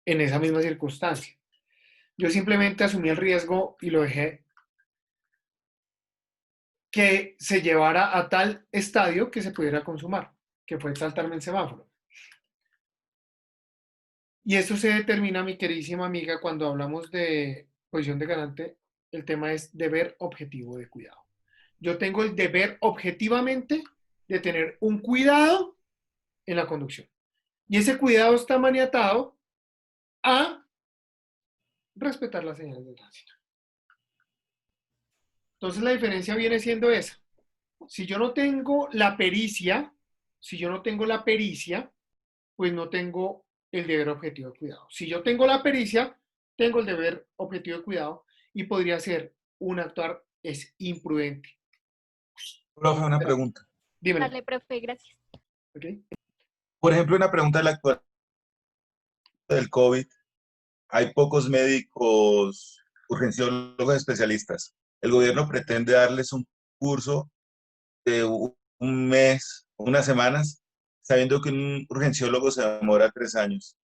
[SPEAKER 1] en esa misma circunstancia. Yo simplemente asumí el riesgo y lo dejé que se llevara a tal estadio que se pudiera consumar, que fue saltarme el semáforo. Y eso se determina, mi queridísima amiga, cuando hablamos de posición de garante, el tema es deber objetivo de cuidado. Yo tengo el deber objetivamente de tener un cuidado en la conducción. Y ese cuidado está maniatado a respetar las señales de tránsito. Entonces la diferencia viene siendo esa. Si yo no tengo la pericia, pues no tengo el deber objetivo de cuidado. Si yo tengo la pericia, tengo el deber objetivo de cuidado y podría ser un actuar es imprudente.
[SPEAKER 19] Profe, una pregunta.
[SPEAKER 1] Dímelo.
[SPEAKER 18] Dale, profe, gracias.
[SPEAKER 1] Okay.
[SPEAKER 19] Por ejemplo, una pregunta de la actual del COVID. Hay pocos médicos urgenciólogos especialistas. El gobierno pretende darles un curso de un mes, unas semanas, sabiendo que un urgenciólogo se demora 3 años.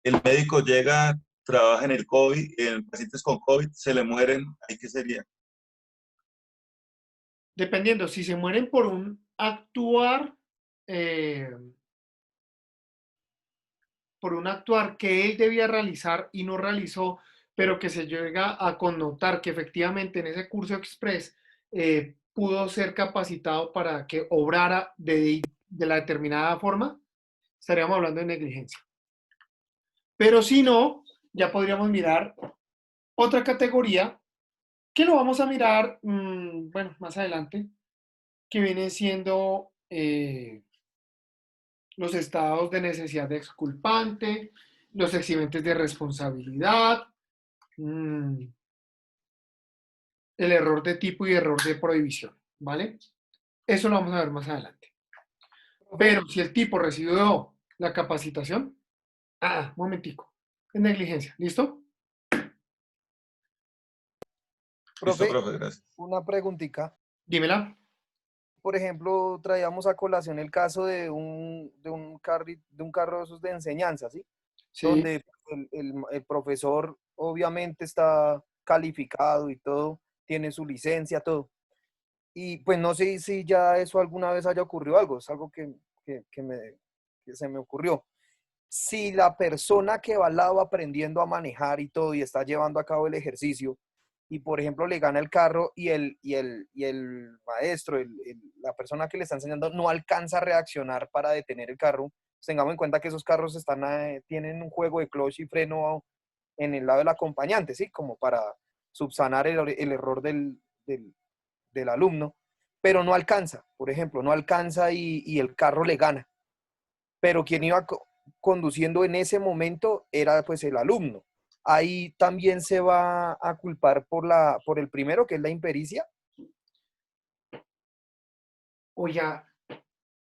[SPEAKER 19] El médico llega, trabaja en el COVID, en pacientes con COVID, se le mueren, ¿ahí qué sería?
[SPEAKER 1] Dependiendo, si se mueren por un actuar, que él debía realizar y no realizó, pero que se llega a connotar que efectivamente en ese curso express pudo ser capacitado para que obrara de la determinada forma, estaríamos hablando de negligencia. Pero si no, ya podríamos mirar otra categoría que lo vamos a mirar, bueno, más adelante, que viene siendo los estados de necesidad de exculpante, los eximentes de responsabilidad, el error de tipo y error de prohibición, ¿vale? Eso lo vamos a ver más adelante. Pero si el tipo recibió la capacitación, momentico, es negligencia, ¿listo?
[SPEAKER 2] Profe,
[SPEAKER 19] Listo, profe, gracias.
[SPEAKER 2] una preguntita.
[SPEAKER 1] Dímela.
[SPEAKER 2] Por ejemplo, traíamos a colación el caso de un carro de esos de enseñanza, ¿sí?
[SPEAKER 1] Sí.
[SPEAKER 2] Donde el profesor obviamente está calificado y todo, tiene su licencia, todo. Y pues no sé si ya eso alguna vez haya ocurrido algo, es algo que se me ocurrió. Si la persona que va al lado aprendiendo a manejar y todo y está llevando a cabo el ejercicio, y por ejemplo le gana el carro y el maestro, la persona que le está enseñando no alcanza a reaccionar para detener el carro, pues tengamos en cuenta que esos carros tienen un juego de clutch y freno en el lado del acompañante, ¿sí? Como para subsanar el error del alumno, pero no alcanza, por ejemplo, no alcanza y el carro le gana. Pero quien iba conduciendo en ese momento era pues el alumno. Ahí también se va a culpar por el primero, que es la impericia.
[SPEAKER 1] Oiga,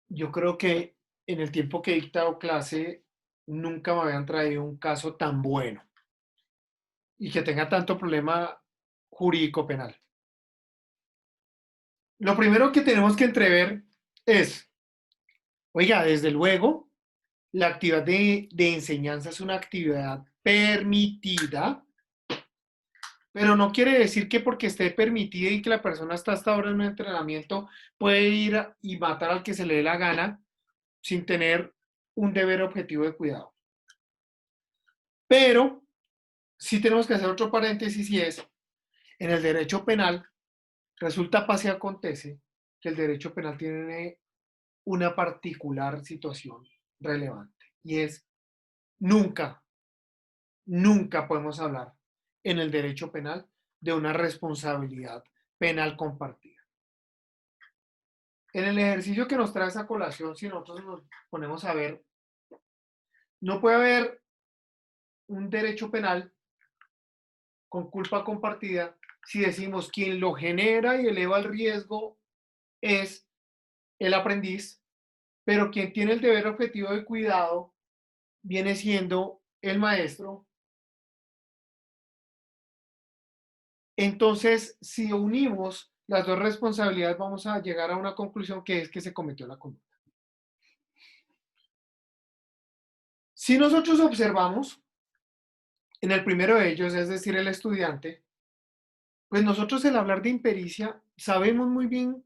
[SPEAKER 1] yo creo que en el tiempo que he dictado clase, nunca me habían traído un caso tan bueno y que tenga tanto problema jurídico penal. Lo primero que tenemos que entrever es, oiga, desde luego, la actividad de enseñanza es una actividad permitida, pero no quiere decir que porque esté permitida y que la persona está hasta ahora en un entrenamiento puede ir y matar al que se le dé la gana sin tener un deber objetivo de cuidado. Pero sí tenemos que hacer otro paréntesis y es, en el derecho penal, resulta pasa y acontece que el derecho penal tiene una particular situación relevante y es nunca podemos hablar en el derecho penal de una responsabilidad penal compartida. En el ejercicio que nos trae esa colación, si nosotros nos ponemos a ver, no puede haber un derecho penal con culpa compartida si decimos quien lo genera y eleva el riesgo es el aprendiz, pero quien tiene el deber objetivo de cuidado viene siendo el maestro. Entonces, si unimos las dos responsabilidades, vamos a llegar a una conclusión que es que se cometió la conducta. Si nosotros observamos, en el primero de ellos, es decir, el estudiante, pues nosotros al hablar de impericia, sabemos muy bien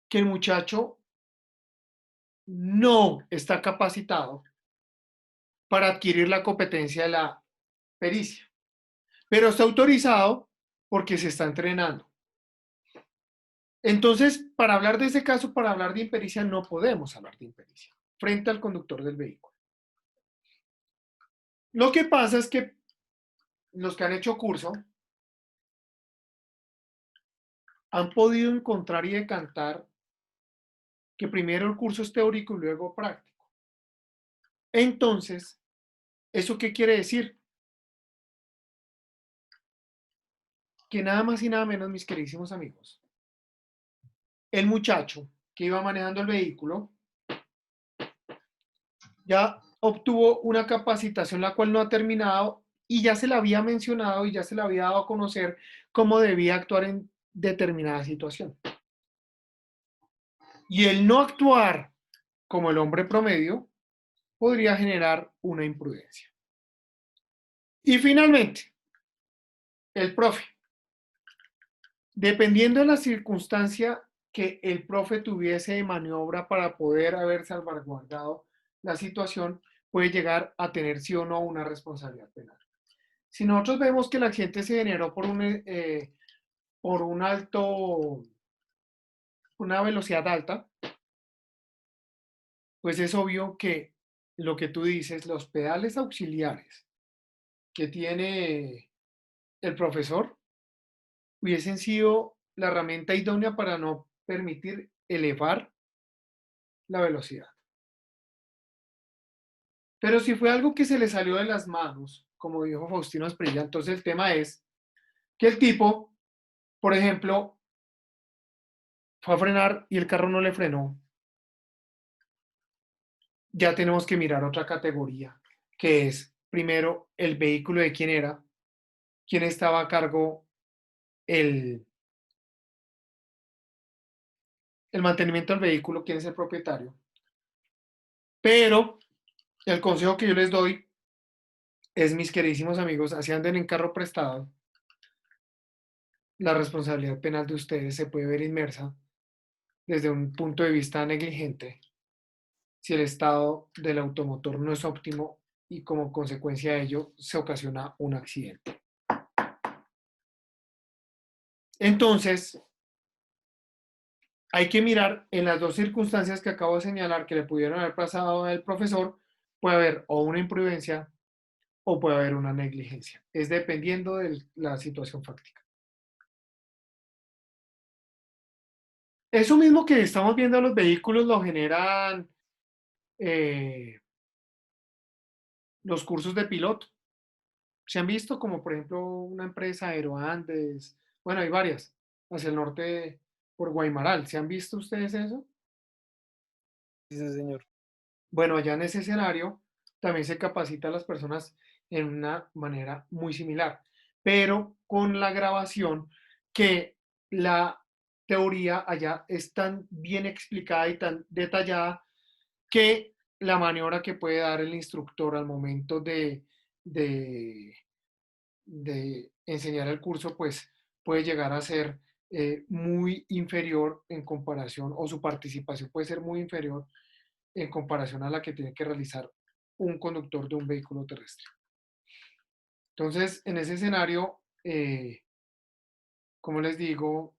[SPEAKER 1] que el muchacho no está capacitado para adquirir la competencia de la pericia, pero está autorizado porque se está entrenando. Entonces, para hablar de ese caso, para hablar de impericia, no podemos hablar de impericia frente al conductor del vehículo. Lo que pasa es que los que han hecho curso han podido encontrar y decantar que primero el curso es teórico y luego práctico. Entonces, ¿eso qué quiere decir? Que nada más y nada menos, mis queridísimos amigos, el muchacho que iba manejando el vehículo ya obtuvo una capacitación la cual no ha terminado y ya se la había mencionado y ya se le había dado a conocer cómo debía actuar en determinada situación. Y el no actuar como el hombre promedio podría generar una imprudencia. Y finalmente, el profe. Dependiendo de la circunstancia que el profe tuviese de maniobra para poder haber salvaguardado la situación, puede llegar a tener sí o no una responsabilidad penal. Si nosotros vemos que el accidente se generó por una velocidad alta, pues es obvio que lo que tú dices, los pedales auxiliares que tiene el profesor hubiesen sido la herramienta idónea para no permitir elevar la velocidad. Pero si fue algo que se le salió de las manos, como dijo Faustino Asprilla, entonces el tema es que el tipo, por ejemplo, fue a frenar y el carro no le frenó. Ya tenemos que mirar otra categoría, que es, primero, el vehículo de quién era, quién estaba a cargo el mantenimiento del vehículo, quién es el propietario. Pero el consejo que yo les doy es, mis queridísimos amigos, así anden en carro prestado, la responsabilidad penal de ustedes se puede ver inmersa desde un punto de vista negligente si el estado del automotor no es óptimo y como consecuencia de ello se ocasiona un accidente. Entonces, hay que mirar en las dos circunstancias que acabo de señalar que le pudieron haber pasado al profesor, puede haber o una imprudencia o puede haber una negligencia. Es dependiendo de la situación fáctica. Eso mismo que estamos viendo los vehículos lo generan los cursos de piloto. Se han visto como por ejemplo una empresa Aeroandes, bueno, hay varias, hacia el norte por Guaymaral. ¿Se han visto ustedes eso?
[SPEAKER 2] Sí, señor.
[SPEAKER 1] Bueno, allá en ese escenario también se capacita a las personas en una manera muy similar, pero con la grabación que la teoría allá es tan bien explicada y tan detallada que la maniobra que puede dar el instructor al momento de, de enseñar el curso, pues puede llegar a ser muy inferior en comparación, o su participación puede ser muy inferior en comparación a la que tiene que realizar un conductor de un vehículo terrestre. Entonces, en ese escenario, como les digo,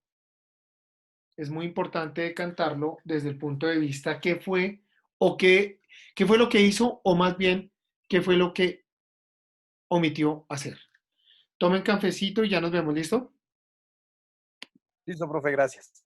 [SPEAKER 1] es muy importante decantarlo desde el punto de vista qué fue o qué fue lo que hizo, o más bien, qué fue lo que omitió hacer. Tomen cafecito y ya nos vemos, ¿listo?
[SPEAKER 2] Listo, profe, gracias.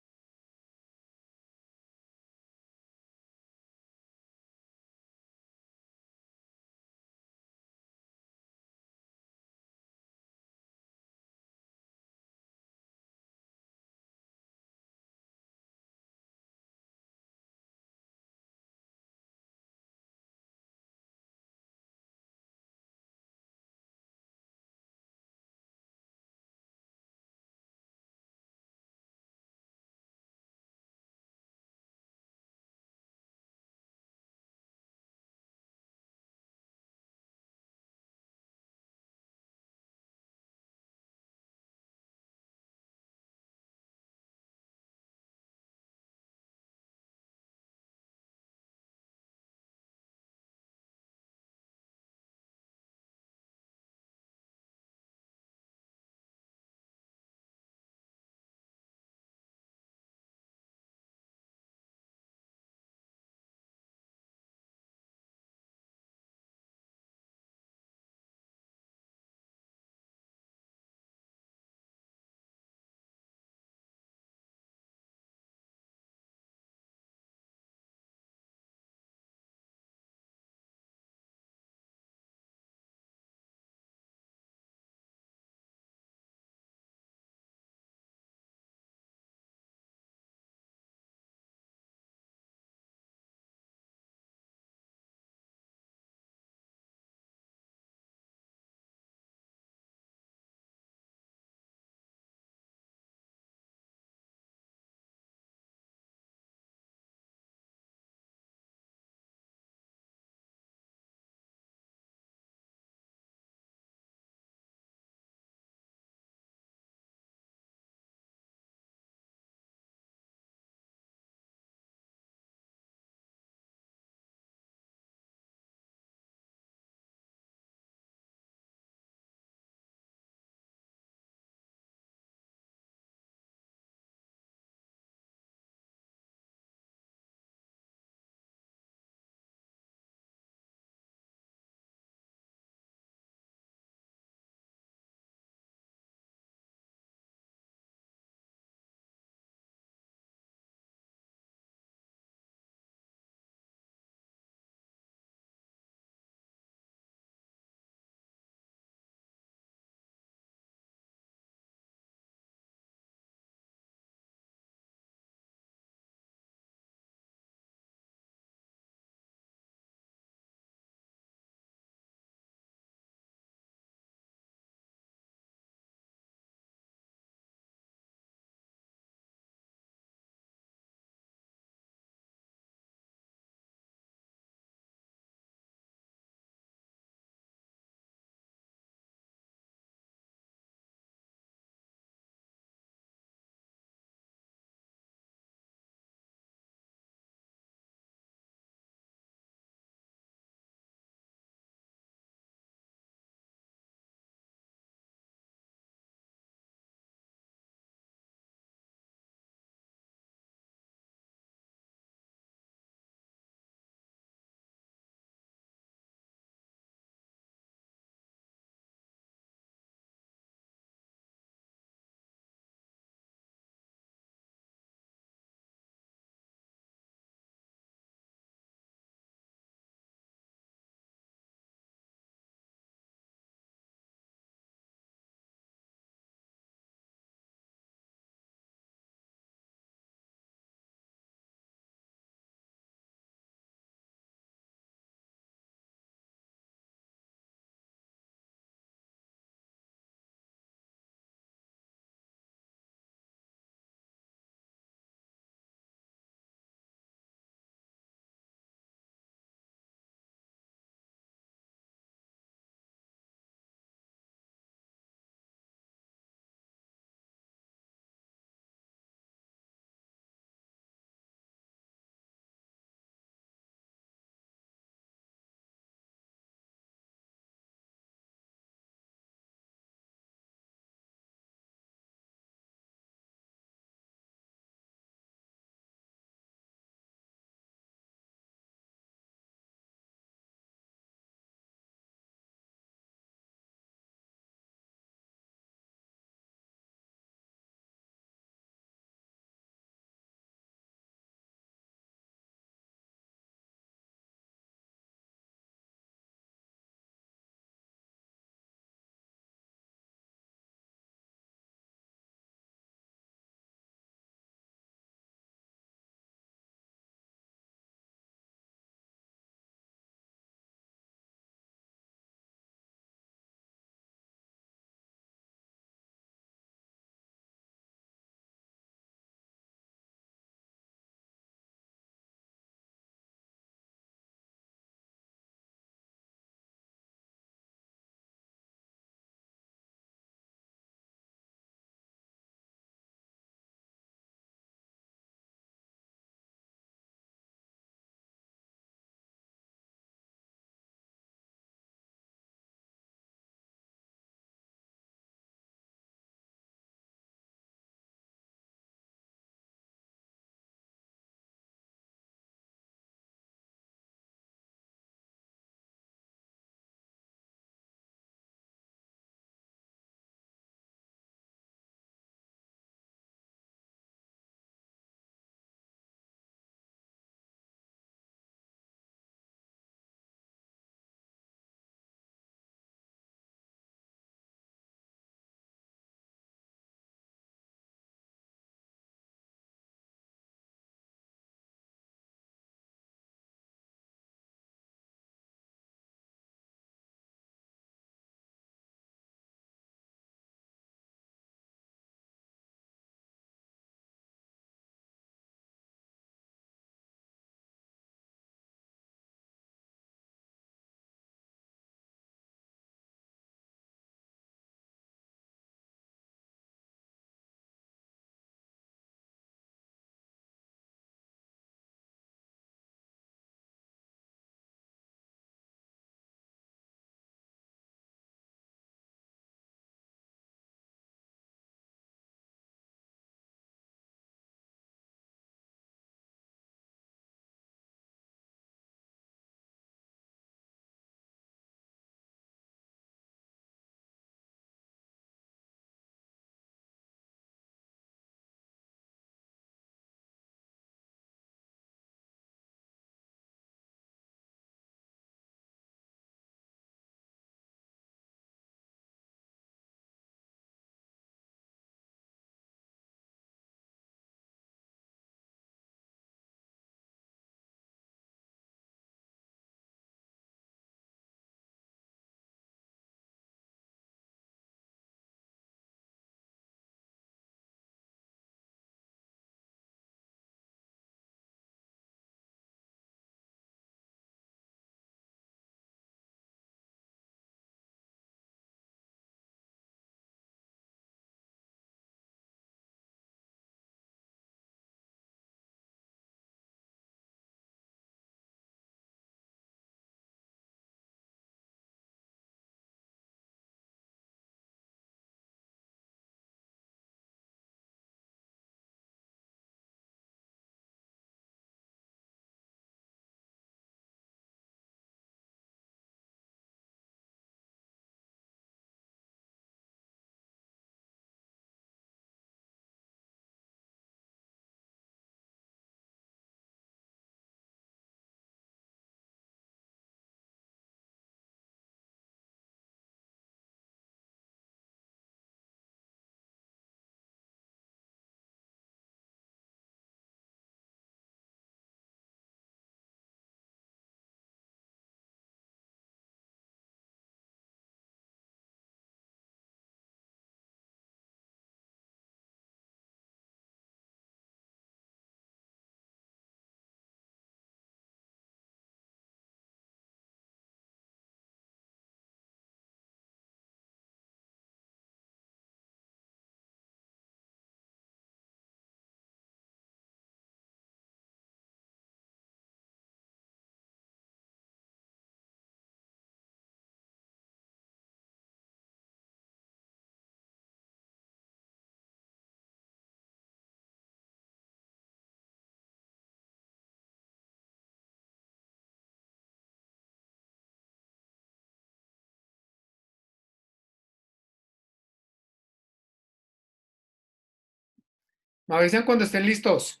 [SPEAKER 1] Me avisan cuando estén listos.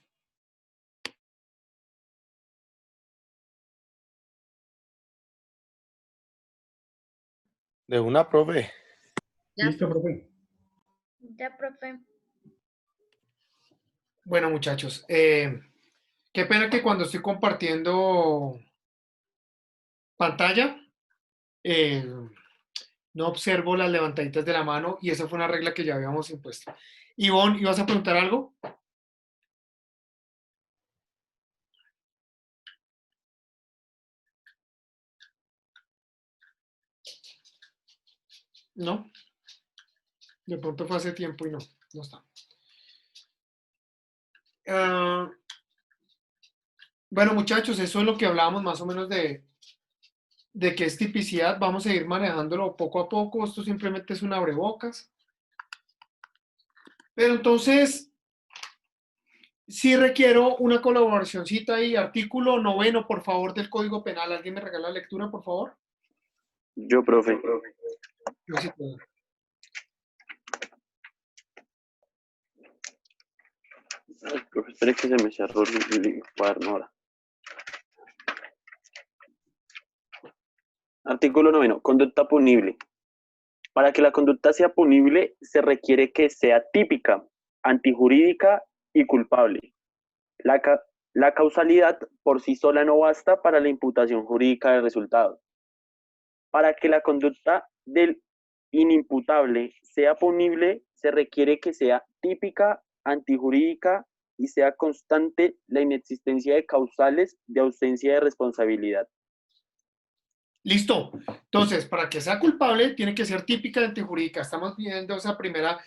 [SPEAKER 14] De una, profe.
[SPEAKER 16] Listo, profe.
[SPEAKER 18] Ya, profe.
[SPEAKER 1] Bueno, muchachos, qué pena que cuando estoy compartiendo pantalla, no observo las levantaditas de la mano y esa fue una regla que ya habíamos impuesto. Ivonne, ¿ibas a preguntar algo? No. De pronto fue hace tiempo y no está. Bueno, muchachos, eso es lo que hablábamos más o menos de qué es tipicidad. Vamos a ir manejándolo poco a poco. Esto simplemente es un abrebocas. Pero entonces, sí requiero una colaboracióncita ahí. Artículo 9, por favor, del Código Penal. ¿Alguien me regala la lectura, por favor?
[SPEAKER 20] Yo, profe.
[SPEAKER 1] Yo sí puedo.
[SPEAKER 20] Ay, profe, espere que se me cerró el cuaderno ahora. Artículo 9. Conducta punible. Para que la conducta sea punible, se requiere que sea típica, antijurídica y culpable. La causalidad por sí sola no basta para la imputación jurídica del resultado. Para que la conducta del inimputable sea punible, se requiere que sea típica, antijurídica y sea constante la inexistencia de causales de ausencia de responsabilidad.
[SPEAKER 1] Listo. Entonces, para que sea culpable, tiene que ser típica y antijurídica. Estamos viendo esa primera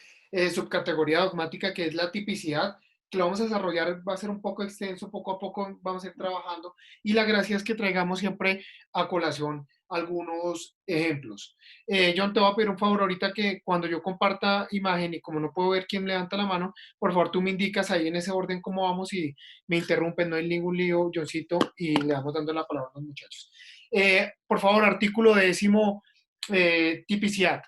[SPEAKER 1] subcategoría dogmática que es la tipicidad, que lo vamos a desarrollar, va a ser un poco extenso, poco a poco vamos a ir trabajando. Y la gracia es que traigamos siempre a colación algunos ejemplos. John, te voy a pedir un favor ahorita que cuando yo comparta imagen y como no puedo ver quién levanta la mano, por favor tú me indicas ahí en ese orden cómo vamos y me interrumpen, no hay ningún lío, Johncito, y le damos dando la palabra a los muchachos. Por favor, artículo 10, tipicidad.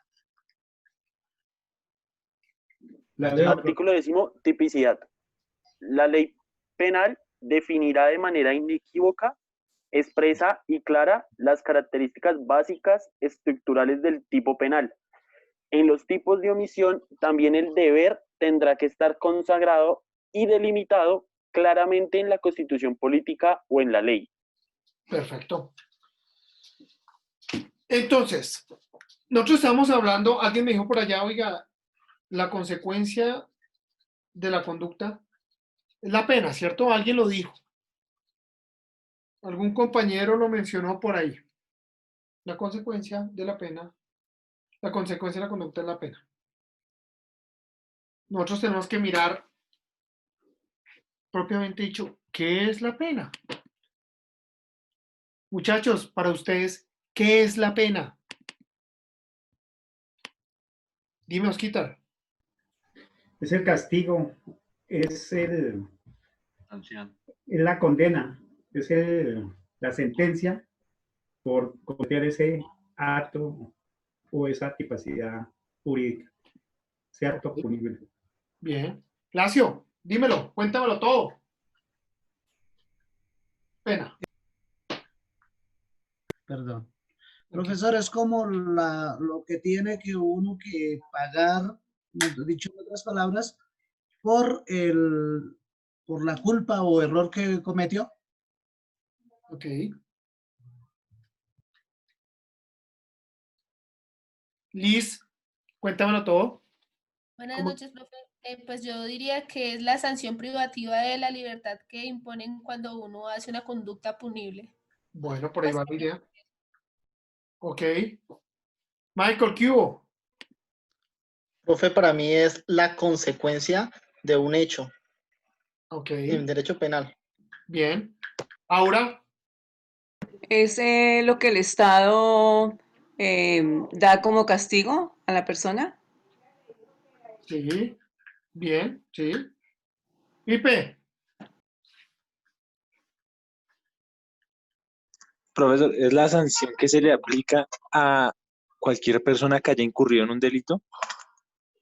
[SPEAKER 20] Artículo 10, tipicidad. La ley penal definirá de manera inequívoca, expresa y clara las características básicas estructurales del tipo penal. En los tipos de omisión, también el deber tendrá que estar consagrado y delimitado claramente en la Constitución política o en la ley.
[SPEAKER 1] Perfecto. Entonces, nosotros estamos hablando, alguien me dijo por allá, oiga, la consecuencia de la conducta es la pena, ¿cierto? Alguien lo dijo. Algún compañero lo mencionó por ahí. La consecuencia de la pena, la consecuencia de la conducta es la pena. Nosotros tenemos que mirar, propiamente dicho, ¿qué es la pena? Muchachos, para ustedes, ¿qué es la pena? Dime, Osquitar.
[SPEAKER 16] Es el castigo, es la condena, es la sentencia por cometer ese acto o esa tipicidad jurídica, ese acto punible.
[SPEAKER 1] Bien. Lacio, dímelo, cuéntamelo todo. Pena.
[SPEAKER 17] Perdón. Profesor, es como lo que tiene que uno que pagar, dicho en otras palabras, por la culpa o error que cometió.
[SPEAKER 1] Ok. Liz, cuéntamelo todo.
[SPEAKER 21] Buenas noches, profe. Pues yo diría que es la sanción privativa de la libertad que imponen cuando uno hace una conducta punible.
[SPEAKER 1] Bueno, por ahí va la idea. Ok. Michael, ¿qué hubo?
[SPEAKER 12] Profe, para mí es la consecuencia de un hecho.
[SPEAKER 1] Ok.
[SPEAKER 12] En derecho penal.
[SPEAKER 1] Bien. Aura.
[SPEAKER 3] Es lo que el Estado da como castigo a la persona.
[SPEAKER 1] Sí. Bien, sí. Pipe.
[SPEAKER 4] Profesor, ¿es la sanción que se le aplica a cualquier persona que haya incurrido en un delito?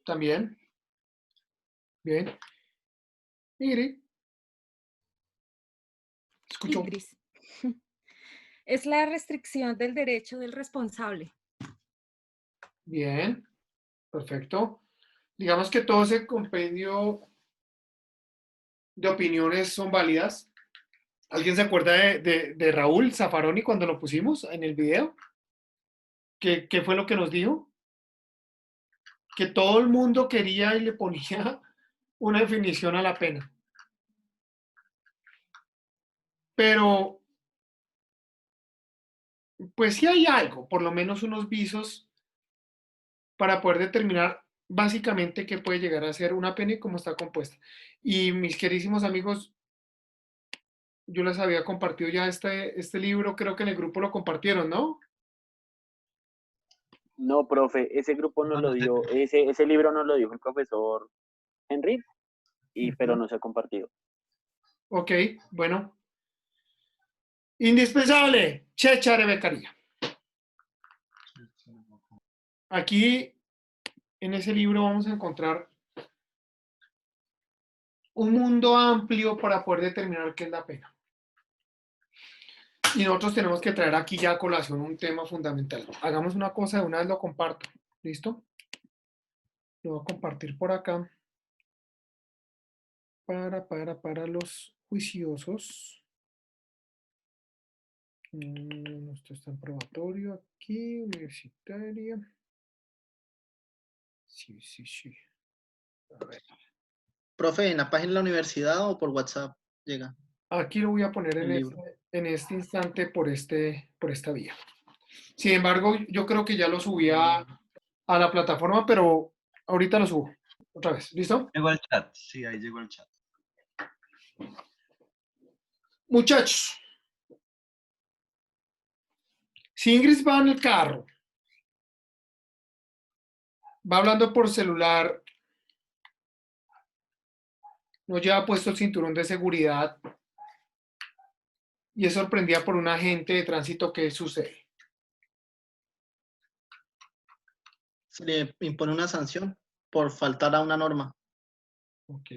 [SPEAKER 1] También. Bien. Mire. Escuchó.
[SPEAKER 6] Ingris. Es la restricción del derecho del responsable.
[SPEAKER 1] Bien, perfecto. Digamos que todo ese compendio de opiniones son válidas. ¿Alguien se acuerda de Raúl Zaffaroni cuando lo pusimos en el video? ¿Qué fue lo que nos dijo? Que todo el mundo quería y le ponía una definición a la pena. Pero, pues sí hay algo, por lo menos unos visos para poder determinar básicamente qué puede llegar a ser una pena y cómo está compuesta. Y mis queridísimos amigos, yo les había compartido ya este libro, creo que en el grupo lo compartieron, ¿no?
[SPEAKER 20] No, profe, ese grupo nos lo dio, ese libro nos lo dijo el profesor Henry, pero no se ha compartido.
[SPEAKER 1] Ok, bueno. Indispensable, Chéchare Beccaria. Aquí, en ese libro, vamos a encontrar un mundo amplio para poder determinar qué es la pena. Y nosotros tenemos que traer aquí ya a colación un tema fundamental. Hagamos una cosa, de una vez lo comparto. ¿Listo? Lo voy a compartir por acá. Para los juiciosos. Esto está en probatorio aquí, universitaria. Sí. A ver.
[SPEAKER 12] Profe, ¿en la página de la universidad o por WhatsApp llega?
[SPEAKER 1] Aquí lo voy a poner en este instante por esta vía. Sin embargo, yo creo que ya lo subí a la plataforma, pero ahorita lo subo. Otra vez, ¿listo?
[SPEAKER 5] Llegó al chat, sí, ahí llegó el chat.
[SPEAKER 1] Muchachos, si Ingrid va en el carro, va hablando por celular, no lleva puesto el cinturón de seguridad y es sorprendida por un agente de tránsito, ¿qué sucede?
[SPEAKER 12] Se le impone una sanción por faltar a una norma.
[SPEAKER 1] Ok.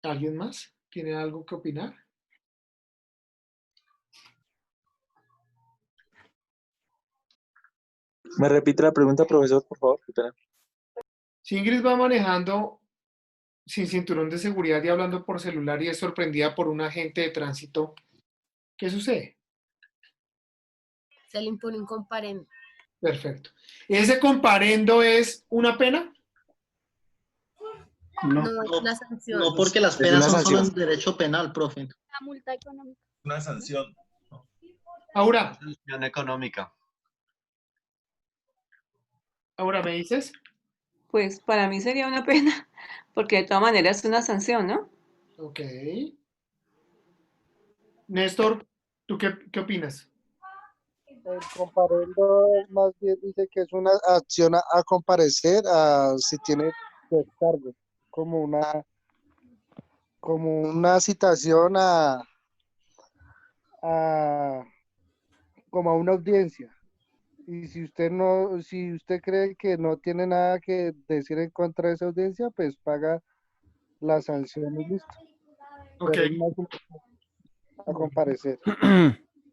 [SPEAKER 1] ¿Alguien más tiene algo que opinar?
[SPEAKER 4] ¿Me repite la pregunta, profesor, por favor? Qué pena.
[SPEAKER 1] Si Ingrid va manejando sin cinturón de seguridad y hablando por celular y es sorprendida por un agente de tránsito, ¿qué sucede?
[SPEAKER 21] Se le impone un comparendo.
[SPEAKER 1] Perfecto. ¿Ese comparendo es una pena?
[SPEAKER 12] No,
[SPEAKER 21] es una sanción.
[SPEAKER 12] no, porque las
[SPEAKER 19] Es
[SPEAKER 12] penas
[SPEAKER 19] una
[SPEAKER 12] son solo en
[SPEAKER 19] sanción.
[SPEAKER 12] derecho penal, profe.
[SPEAKER 18] La multa económica.
[SPEAKER 19] Una sanción.
[SPEAKER 1] Ahora,
[SPEAKER 5] Sanción económica.
[SPEAKER 1] ahora me dices.
[SPEAKER 3] Pues para mí sería una pena, porque de todas maneras es una sanción, ¿no?
[SPEAKER 1] Ok. Néstor, ¿tú qué opinas?
[SPEAKER 7] El comparendo más bien dice que es una acción a comparecer si tiene descargo, como una citación como a una audiencia. Y si usted cree que no tiene nada que decir en contra de esa audiencia, pues paga la sanción y listo.
[SPEAKER 1] Ok.
[SPEAKER 7] Pero es más a comparecer.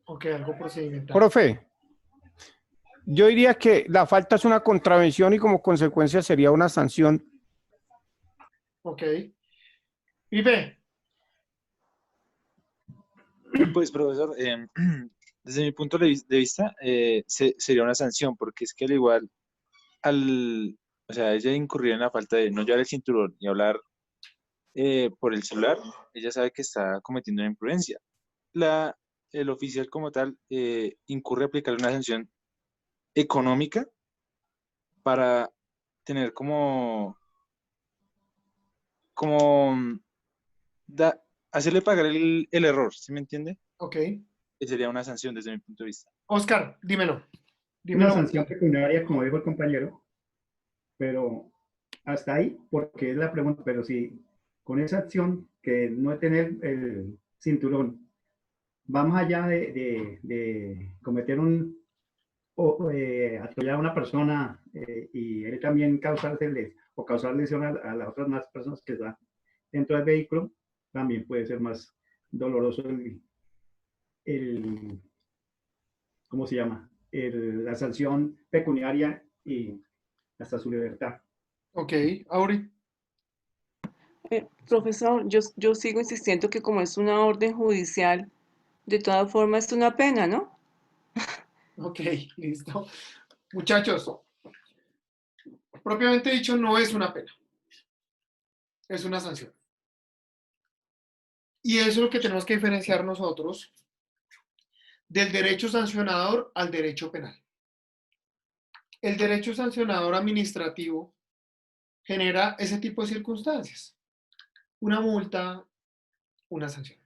[SPEAKER 1] Ok, algo procedimental.
[SPEAKER 13] Profe, yo diría que la falta es una contravención y como consecuencia sería una sanción.
[SPEAKER 1] Ok. Vive.
[SPEAKER 4] Pues, profesor, desde mi punto de vista, sería una sanción, porque es que al igual, o sea, ella incurrir en la falta de no llevar el cinturón y hablar por el celular, ella sabe que está cometiendo una imprudencia. El oficial como tal incurre a aplicarle una sanción económica para tener hacerle pagar el error, ¿sí me entiende?
[SPEAKER 1] Ok.
[SPEAKER 4] Que sería una sanción desde mi punto de vista.
[SPEAKER 1] Oscar, dímelo.
[SPEAKER 16] Una sanción pecuniaria, como dijo el compañero, pero hasta ahí, porque es la pregunta, pero si con esa acción que no es tener el cinturón, va más allá de cometer atropellar a una persona y él también causarse o causar lesión a las otras más personas que están dentro del vehículo, también puede ser más doloroso ¿cómo se llama? La sanción pecuniaria y hasta su libertad.
[SPEAKER 1] Ok, Auri.
[SPEAKER 3] Profesor, yo sigo insistiendo que como es una orden judicial, de todas formas es una pena, ¿no?
[SPEAKER 1] Ok, listo. Muchachos, propiamente dicho, no es una pena. Es una sanción. Y eso es lo que tenemos que diferenciar nosotros del derecho sancionador al derecho penal. El derecho sancionador administrativo genera ese tipo de circunstancias. Una multa, una sanción.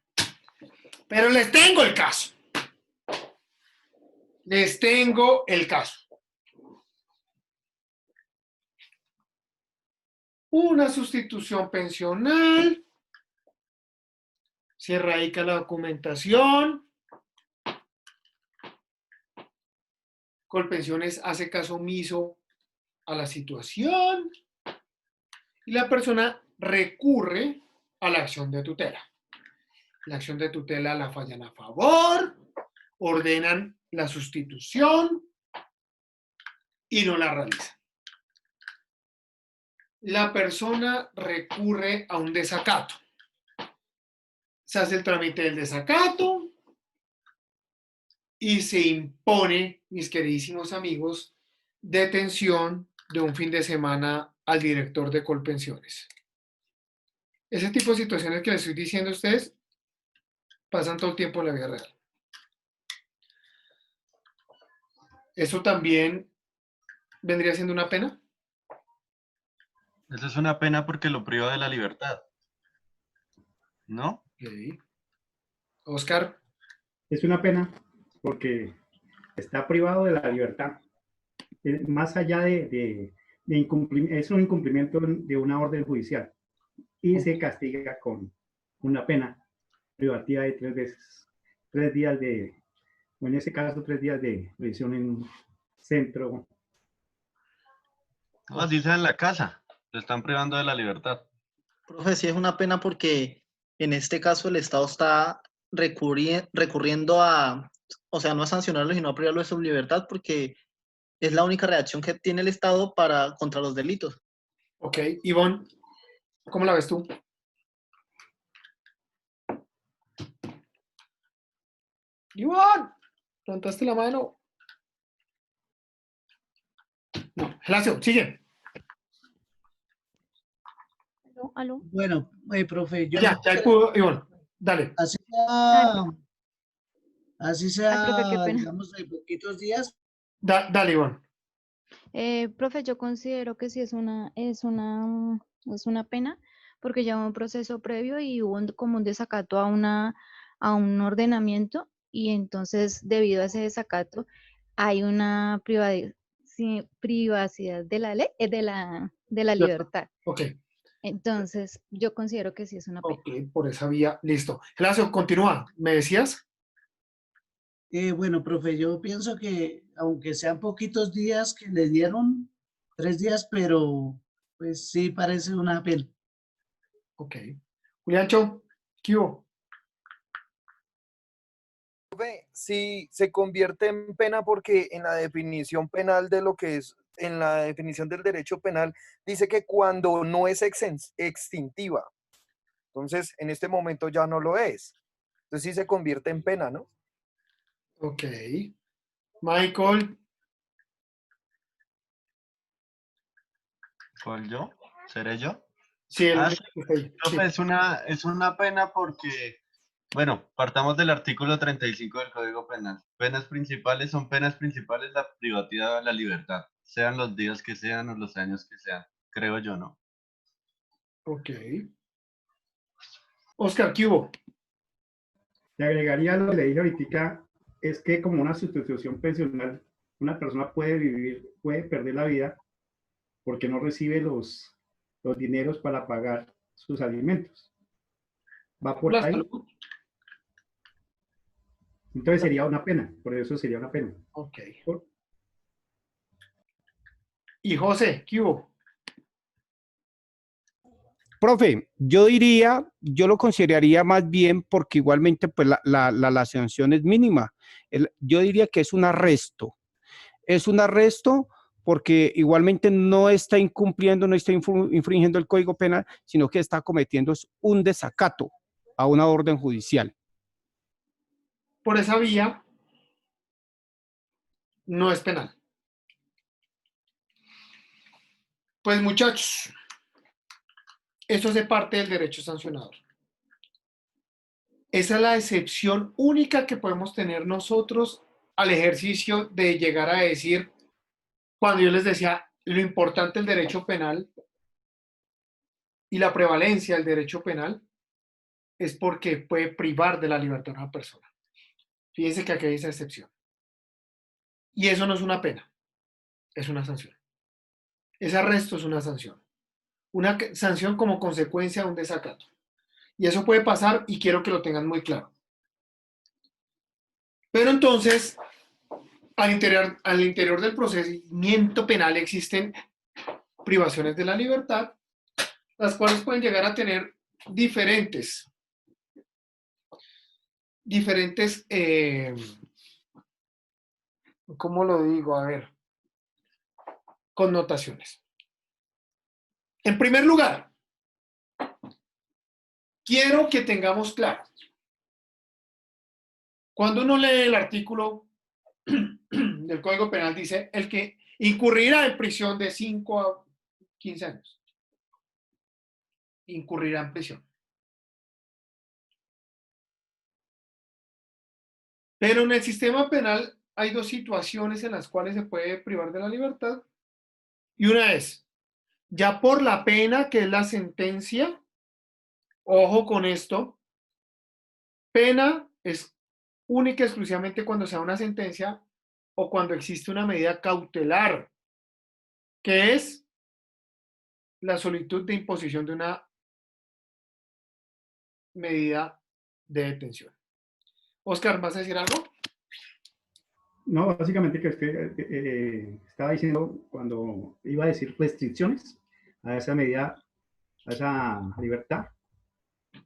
[SPEAKER 1] Pero les tengo el caso. Les tengo el caso. Una sustitución pensional. Se radica la documentación. Colpensiones hace caso omiso a la situación. Y la persona recurre a la acción de tutela. La acción de tutela la fallan a favor, ordenan la sustitución y no la realizan. La persona recurre a un desacato. Se hace el trámite del desacato y se impone, mis queridísimos amigos, detención de un fin de semana al director de Colpensiones. Ese tipo de situaciones que les estoy diciendo a ustedes pasan todo el tiempo en la vida real. ¿Eso también vendría siendo una pena?
[SPEAKER 5] Eso es una pena porque lo priva de la libertad, ¿no?
[SPEAKER 1] Okay. Oscar.
[SPEAKER 16] Es una pena porque está privado de la libertad. Más allá de incumplimiento, es un incumplimiento de una orden judicial y se castiga con una pena privativa de 3 veces, 3 días de, o en ese caso 3 días de prisión en un centro.
[SPEAKER 5] No, así sea en la casa, lo están privando de la libertad.
[SPEAKER 12] Profe, sí es una pena porque en este caso el Estado está recurriendo a, o sea, no a sancionarlo, sino a privarlo de su libertad porque es la única reacción que tiene el Estado contra los delitos.
[SPEAKER 1] Ok, Ivonne, ¿cómo la ves tú? Ivonne, levantaste la mano. No, Gelacio, sigue.
[SPEAKER 18] ¿Aló?
[SPEAKER 17] Bueno, profe, yo...
[SPEAKER 1] Ya pudo, Ivonne, dale.
[SPEAKER 17] Así sea,
[SPEAKER 18] profe, qué pena.
[SPEAKER 17] digamos, de poquitos días.
[SPEAKER 1] Dale, Ivonne.
[SPEAKER 18] Profe, yo considero que sí es una pena, porque ya hubo un proceso previo y hubo como un desacato a un ordenamiento, y entonces debido a ese desacato hay una privacidad de la ley, de la libertad.
[SPEAKER 1] Ok.
[SPEAKER 18] Entonces, yo considero que sí es una pena.
[SPEAKER 1] Ok, por esa vía, listo. Gelacio, continúa. ¿Me decías?
[SPEAKER 17] Bueno, profe, yo pienso que aunque sean poquitos días que le dieron, 3 días, pero pues sí parece una pena.
[SPEAKER 1] Ok. Juliancho, ¿qué hubo?
[SPEAKER 2] Sí, se convierte en pena porque en la definición penal de lo que es, en la definición del derecho penal, dice que cuando no es extintiva. Entonces, en este momento ya no lo es. Entonces sí se convierte en pena, ¿no?
[SPEAKER 1] Ok. Michael.
[SPEAKER 5] ¿Cuál yo? ¿Seré yo?
[SPEAKER 1] Sí,
[SPEAKER 5] sí. Profe, es una pena porque, bueno, partamos del artículo 35 del Código Penal. Penas principales son penas principales la privacidad de la libertad, sean los días que sean o los años que sean, creo yo, ¿no?
[SPEAKER 1] Ok. Oscar, ¿qué hubo?
[SPEAKER 16] Le agregaría lo que le dije ahorita, es que como una sustitución pensional, una persona puede perder la vida porque no recibe los dineros para pagar sus alimentos. Va por ahí. Entonces sería una pena, por eso sería una pena.
[SPEAKER 1] Ok. Y José, ¿qué hubo?
[SPEAKER 13] Profe, yo lo consideraría más bien porque igualmente pues la sanción es mínima. Yo diría que es un arresto. Es un arresto porque igualmente no está incumpliendo, no está infringiendo el Código Penal, sino que está cometiendo un desacato a una orden judicial.
[SPEAKER 1] Por esa vía, no es penal. Pues muchachos, eso hace parte del derecho sancionador. Esa es la excepción única que podemos tener nosotros al ejercicio de llegar a decir, cuando yo les decía, lo importante del derecho penal y la prevalencia del derecho penal es porque puede privar de la libertad a una persona. Fíjense que aquí hay esa excepción. Y eso no es una pena, es una sanción. Ese arresto es una sanción. Una sanción como consecuencia de un desacato. Y eso puede pasar y quiero que lo tengan muy claro. Pero entonces, al interior del procedimiento penal existen privaciones de la libertad, las cuales pueden llegar a tener diferentes ¿cómo lo digo? A ver, connotaciones. En primer lugar, quiero que tengamos claro, cuando uno lee el artículo del Código Penal, dice el que incurrirá en prisión de 5 a 15 años. Incurrirá en prisión. Pero en el sistema penal hay dos situaciones en las cuales se puede privar de la libertad. Y una es, ya por la pena, que es la sentencia, ojo con esto, pena es única y exclusivamente cuando sea una sentencia o cuando existe una medida cautelar, que es la solicitud de imposición de una medida de detención. Oscar, ¿vas a decir algo?
[SPEAKER 16] No, básicamente que usted estaba diciendo cuando iba a decir restricciones a esa medida, a esa libertad,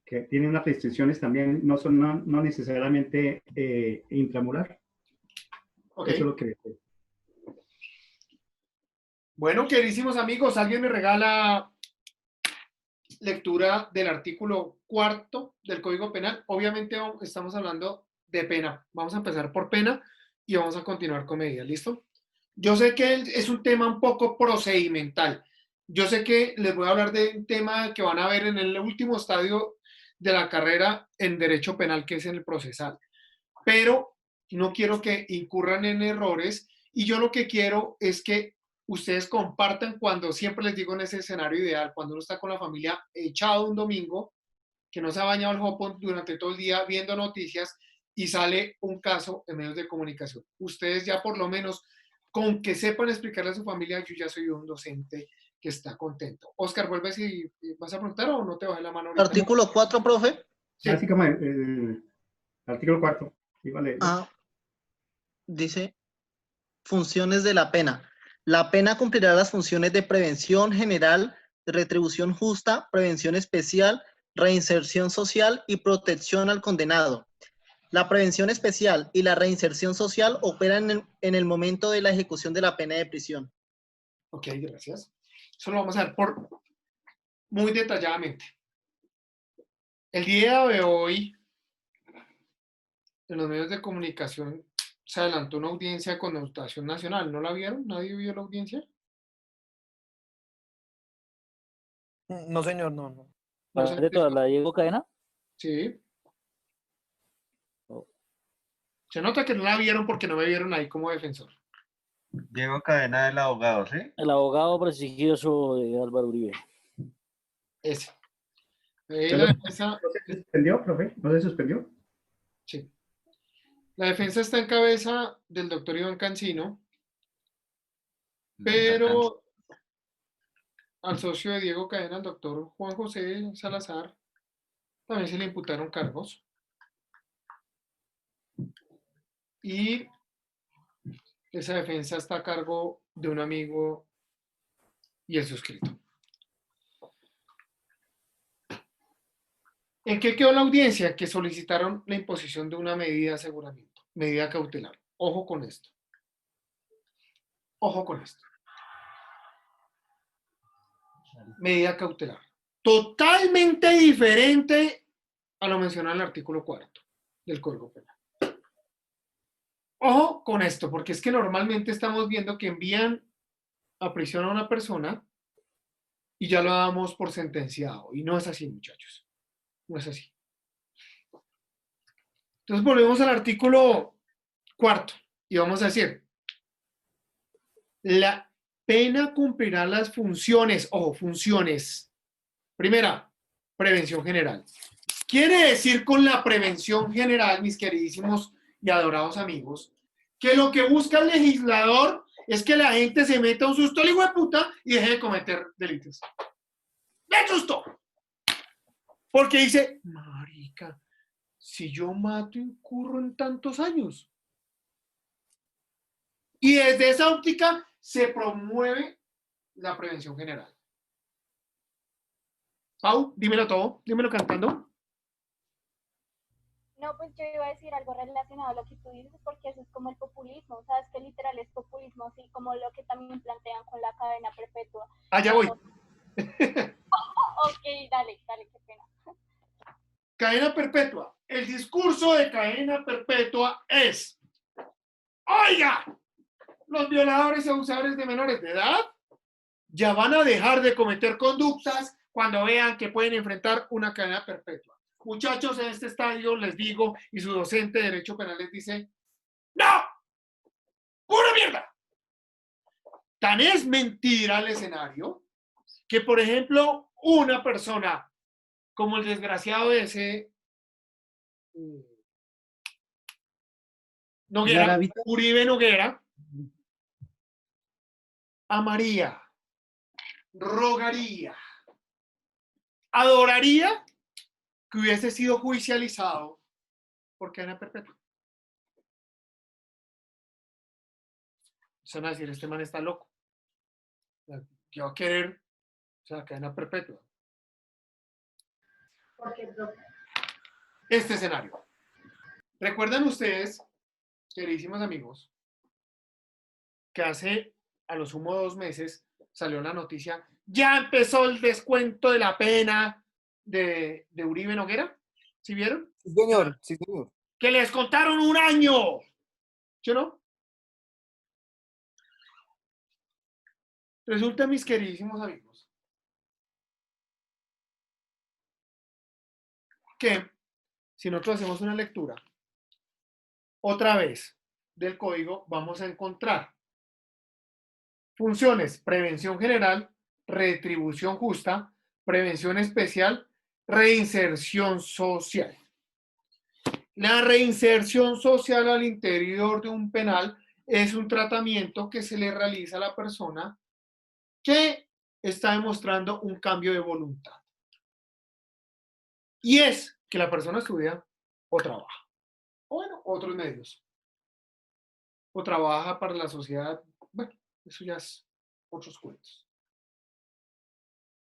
[SPEAKER 16] que tiene unas restricciones también, no son no necesariamente intramural.
[SPEAKER 1] Ok.
[SPEAKER 16] Eso es lo que...
[SPEAKER 1] Bueno, queridísimos amigos, ¿alguien me regala lectura del artículo 4 del Código Penal? Obviamente estamos hablando de pena. Vamos a empezar por pena y vamos a continuar con medidas, ¿listo? Yo sé que es un tema un poco procedimental. Yo sé que les voy a hablar de un tema que van a ver en el último estadio de la carrera en Derecho Penal, que es en el procesal. Pero no quiero que incurran en errores y yo lo que quiero es que ustedes compartan cuando, siempre les digo en ese escenario ideal, cuando uno está con la familia echado un domingo, que no se ha bañado el jopo durante todo el día viendo noticias y sale un caso en medios de comunicación. Ustedes ya por lo menos, con que sepan explicarle a su familia, yo ya soy un docente que está contento. Oscar, ¿vuelves y vas a preguntar o no te bajé la mano ahorita?
[SPEAKER 12] Artículo 4, profe.
[SPEAKER 16] Sí. Básicamente, el artículo 4.
[SPEAKER 12] Dice, funciones de la pena. La pena cumplirá las funciones de prevención general, de retribución justa, prevención especial, reinserción social y protección al condenado. La prevención especial y la reinserción social operan en el momento de la ejecución de la pena de prisión.
[SPEAKER 1] Ok, gracias. Eso lo vamos a ver muy detalladamente. El día de hoy, en los medios de comunicación, se adelantó una audiencia de connotación nacional. ¿No la vieron? ¿Nadie vio la audiencia?
[SPEAKER 2] No, señor, no.
[SPEAKER 1] ¿No
[SPEAKER 10] ¿De toda la Diego Cadena?
[SPEAKER 1] Sí. Se nota que no la vieron porque no me vieron ahí como defensor.
[SPEAKER 5] Diego Cadena, el abogado, ¿sí?
[SPEAKER 10] El abogado prestigioso de Álvaro Uribe.
[SPEAKER 1] Ese.
[SPEAKER 16] La defensa... ¿No se suspendió, profe? ¿No se suspendió?
[SPEAKER 1] Sí. La defensa está en cabeza del doctor Iván Cancino, pero al socio de Diego Cadena, el doctor Juan José Salazar, también se le imputaron cargos. Y esa defensa está a cargo de un amigo y el suscrito. ¿En qué quedó la audiencia? Que solicitaron la imposición de una medida de aseguramiento, medida cautelar. Ojo con esto. Ojo con esto. Medida cautelar. Totalmente diferente a lo mencionado en el artículo 4 del Código Penal. Ojo con esto, porque es que normalmente estamos viendo que envían a prisión a una persona y ya lo damos por sentenciado. Y no es así, muchachos. No es así. Entonces volvemos al artículo 4 y vamos a decir, la pena cumplirá las funciones, ojo, funciones. Primera, prevención general. Quiere decir con la prevención general, mis queridísimos y adorados amigos, que lo que busca el legislador es que la gente se meta un susto al hijo de puta y deje de cometer delitos. ¡De susto! Porque dice, marica, si yo mato, incurro en tantos años. Y desde esa óptica se promueve la prevención general. Pau, dímelo todo, dímelo cantando.
[SPEAKER 18] No, pues yo iba a decir algo relacionado a lo que tú dices, porque eso es como el populismo, ¿sabes? Que literal es populismo, así como lo que también plantean con la cadena perpetua.
[SPEAKER 1] Allá voy.
[SPEAKER 18] Ok, dale, qué pena.
[SPEAKER 1] Cadena perpetua. El discurso de cadena perpetua es, oiga, los violadores y abusadores de menores de edad ya van a dejar de cometer conductas cuando vean que pueden enfrentar una cadena perpetua. Muchachos, en este estadio les digo, y su docente de Derecho Penal les dice, ¡no! ¡Pura mierda! Tan es mentira el escenario que, por ejemplo, una persona como el desgraciado de ese Noguera, Uribe Noguera, amaría, rogaría, adoraría que hubiese sido judicializado por cadena perpetua. Se van a decir, este man está loco. ¿Qué va a querer? O sea, cadena perpetua. Este escenario. ¿Recuerdan ustedes, queridísimos amigos, que hace a lo sumo 2 meses salió la noticia, ya empezó el descuento de la pena de Uribe Noguera? ¿Sí vieron?
[SPEAKER 2] Sí, señor, sí, señor.
[SPEAKER 1] Que les contaron 1 año. ¿Sí o no? Resulta, mis queridísimos amigos, que si nosotros hacemos una lectura otra vez del código, vamos a encontrar funciones: prevención general, retribución justa, prevención especial, reinserción social. La reinserción social al interior de un penal es un tratamiento que se le realiza a la persona que está demostrando un cambio de voluntad. Y es que la persona estudia o trabaja. O bueno, otros medios. O trabaja para la sociedad. Bueno, eso ya es otros cuentos.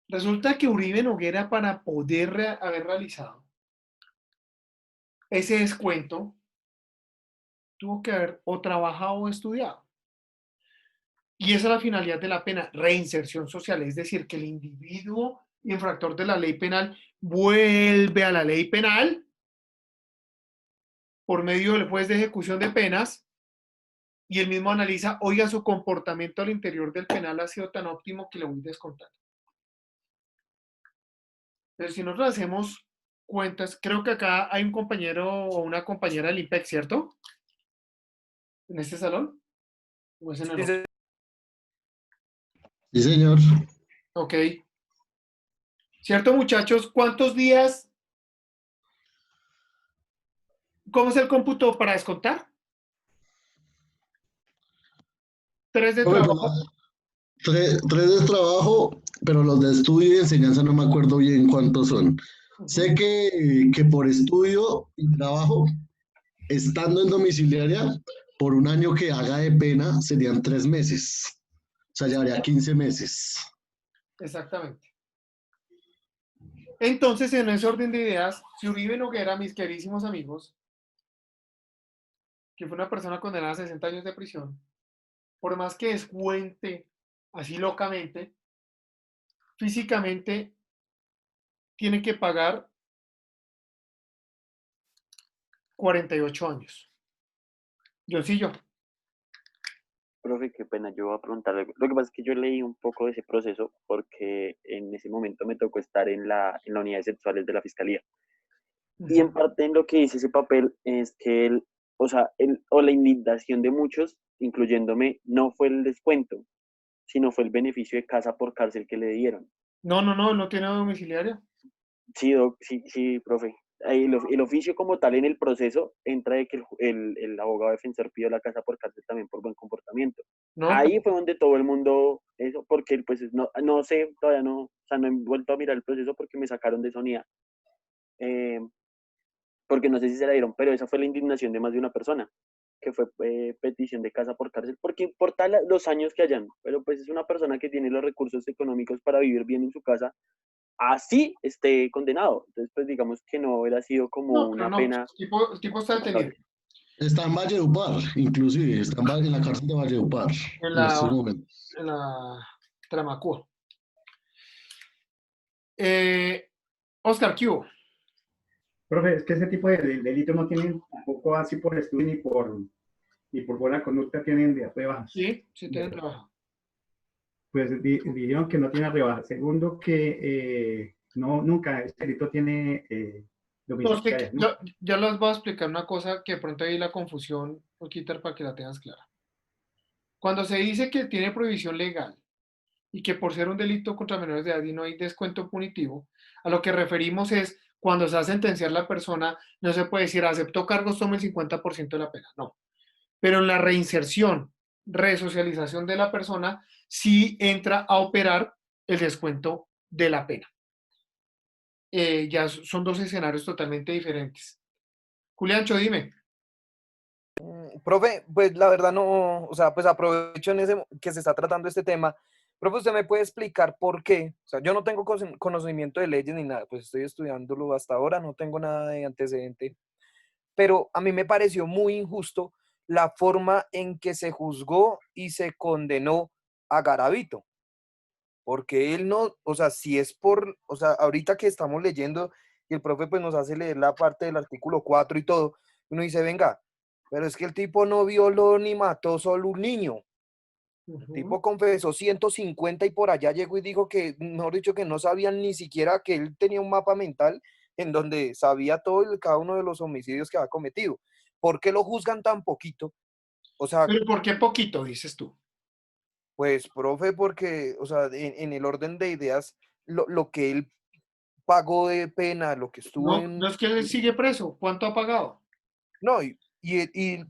[SPEAKER 1] Resulta que Uribe Noguera, para poder haber realizado ese descuento, tuvo que haber o trabajado o estudiado. Y esa es la finalidad de la pena, reinserción social, es decir, que el individuo infractor de la ley penal vuelve a la ley penal por medio del juez de ejecución de penas y el mismo analiza, oiga, su comportamiento al interior del penal ha sido tan óptimo que le voy descontando. Pero si nosotros hacemos cuentas, creo que acá hay un compañero o una compañera del IPEC, ¿cierto? ¿En este salón? ¿O es en el otro?
[SPEAKER 8] Sí, señor.
[SPEAKER 1] Ok. ¿Cierto, muchachos? ¿Cuántos días? ¿Cómo es el cómputo para descontar? 3 de trabajo.
[SPEAKER 8] 3 de trabajo, pero los de estudio y enseñanza no me acuerdo bien cuántos son. Sé que por estudio y trabajo, estando en domiciliaria, por 1 año que haga de pena, serían 3 meses. O sea, llevaría 15 meses.
[SPEAKER 1] Exactamente. Entonces, en ese orden de ideas, si Uribe Noguera, mis queridísimos amigos, que fue una persona condenada a 60 años de prisión, por más que descuente así locamente, físicamente tiene que pagar 48 años. Yo.
[SPEAKER 20] Profe, qué pena, yo voy a preguntarle. Lo que pasa es que yo leí un poco de ese proceso porque en ese momento me tocó estar en la unidad de sexuales de la fiscalía. Y en parte en lo que dice ese papel es que o la indignación de muchos, incluyéndome, no fue el descuento, sino fue el beneficio de casa por cárcel que le dieron.
[SPEAKER 1] No tiene domiciliaria.
[SPEAKER 20] Sí, sí, profe. Ahí el oficio como tal en el proceso entra de que el abogado defensor pidió la casa por cárcel también por buen comportamiento.
[SPEAKER 1] No,
[SPEAKER 20] Ahí fue donde todo el mundo, eso, porque pues no sé, todavía no, o sea, no he vuelto a mirar el proceso porque me sacaron de esa unidad. Porque no sé si se la dieron, pero esa fue la indignación de más de una persona, que fue petición de casa por cárcel, porque importa los años que hayan, pero pues es una persona que tiene los recursos económicos para vivir bien en su casa, así esté condenado. Entonces, pues digamos que no hubiera sido como una pena.
[SPEAKER 1] El tipo está detenido.
[SPEAKER 8] Está en Valledupar, inclusive, está en la cárcel de Valledupar en estos momentos.
[SPEAKER 1] En la Tramacúa. Oscar, ¿qué hubo?
[SPEAKER 16] Profe, es que ese tipo de delitos no tienen tampoco así por estudio ni por buena conducta tienen de rebaja.
[SPEAKER 1] Sí tienen rebaja.
[SPEAKER 16] Pues dijeron que no tiene rebaja. Segundo, que nunca este delito tiene domiciliaria, ¿no?
[SPEAKER 1] Yo les voy a explicar una cosa que de pronto ahí la confusión, quitar para que la tengas clara. Cuando se dice que tiene prohibición legal y que por ser un delito contra menores de edad y no hay descuento punitivo, a lo que referimos es cuando se va a sentenciar la persona, no se puede decir aceptó cargos, tome el 50% de la pena, no. Pero en la reinserción, resocialización de la persona, sí entra a operar el descuento de la pena. Ya son dos escenarios totalmente diferentes. Juliancho, dime.
[SPEAKER 2] Profe, pues la verdad no, o sea, pues aprovecho en ese que se está tratando este tema. Profe, ¿usted me puede explicar por qué? O sea, yo no tengo conocimiento de leyes ni nada, pues estoy estudiándolo hasta ahora, no tengo nada de antecedente, pero a mí me pareció muy injusto la forma en que se juzgó y se condenó a Garavito, porque él no, o sea, si es por, o sea, ahorita que estamos leyendo y el profe pues nos hace leer la parte del artículo 4 y todo, uno dice, venga, pero es que el tipo no violó ni mató solo un niño. El tipo confesó 150 y por allá llegó y dijo que, mejor dicho, que no sabían ni siquiera que él tenía un mapa mental en donde sabía todo y cada uno de los homicidios que había cometido. ¿Por qué lo juzgan tan poquito? O sea,
[SPEAKER 1] ¿Pero por qué poquito, dices tú?
[SPEAKER 2] pues, profe, porque, o sea, en el orden de ideas, lo que él pagó de pena, lo que estuvo en...
[SPEAKER 1] No es que él sigue preso. ¿Cuánto ha pagado?
[SPEAKER 2] No,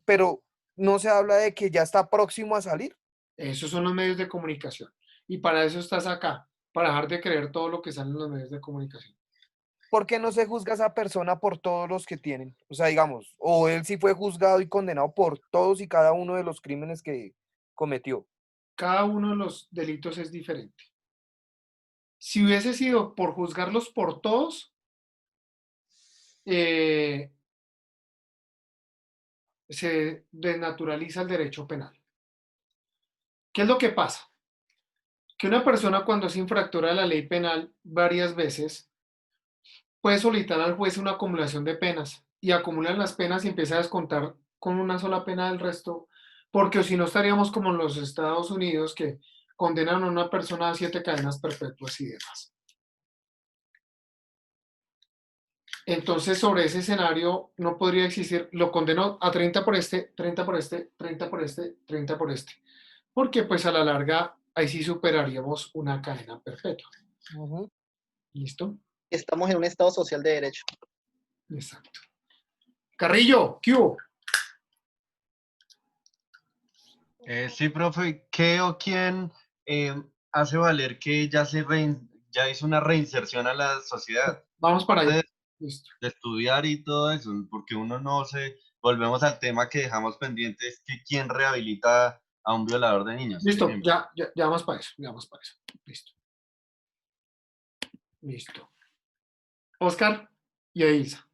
[SPEAKER 2] pero no se habla de que ya está próximo a salir.
[SPEAKER 1] Esos son los medios de comunicación. Y para eso estás acá, para dejar de creer todo lo que sale en los medios de comunicación.
[SPEAKER 2] ¿Por qué no se juzga a esa persona por todos los que tienen? O sea, digamos, o él sí fue juzgado y condenado por todos y cada uno de los crímenes que cometió.
[SPEAKER 1] Cada uno de los delitos es diferente. Si hubiese sido por juzgarlos por todos, se desnaturaliza el derecho penal. ¿Qué es lo que pasa? Que una persona cuando es infractora de la ley penal varias veces puede solicitar al juez una acumulación de penas y acumulan las penas y empieza a descontar con una sola pena del resto, porque si no estaríamos como en los Estados Unidos que condenan a una persona a 7 cadenas perpetuas y demás. Entonces, sobre ese escenario no podría existir, lo condenó a 30 por este, 30 por este, 30 por este, 30 por este. Porque pues a la larga ahí sí superaríamos una cadena perpetua. ¿Listo?
[SPEAKER 12] Estamos en un estado social de derecho.
[SPEAKER 1] Exacto. Carrillo, ¿qué hubo?
[SPEAKER 5] Sí, profe, ¿qué o quién hace valer que ya ya hizo una reinserción a la sociedad?
[SPEAKER 1] Vamos para allá. Listo.
[SPEAKER 5] De estudiar y todo eso, porque uno no se... Volvemos al tema que dejamos pendiente, es que quién rehabilita a un violador de niños.
[SPEAKER 1] Listo, ya vamos para eso, Listo. Oscar y Elisa.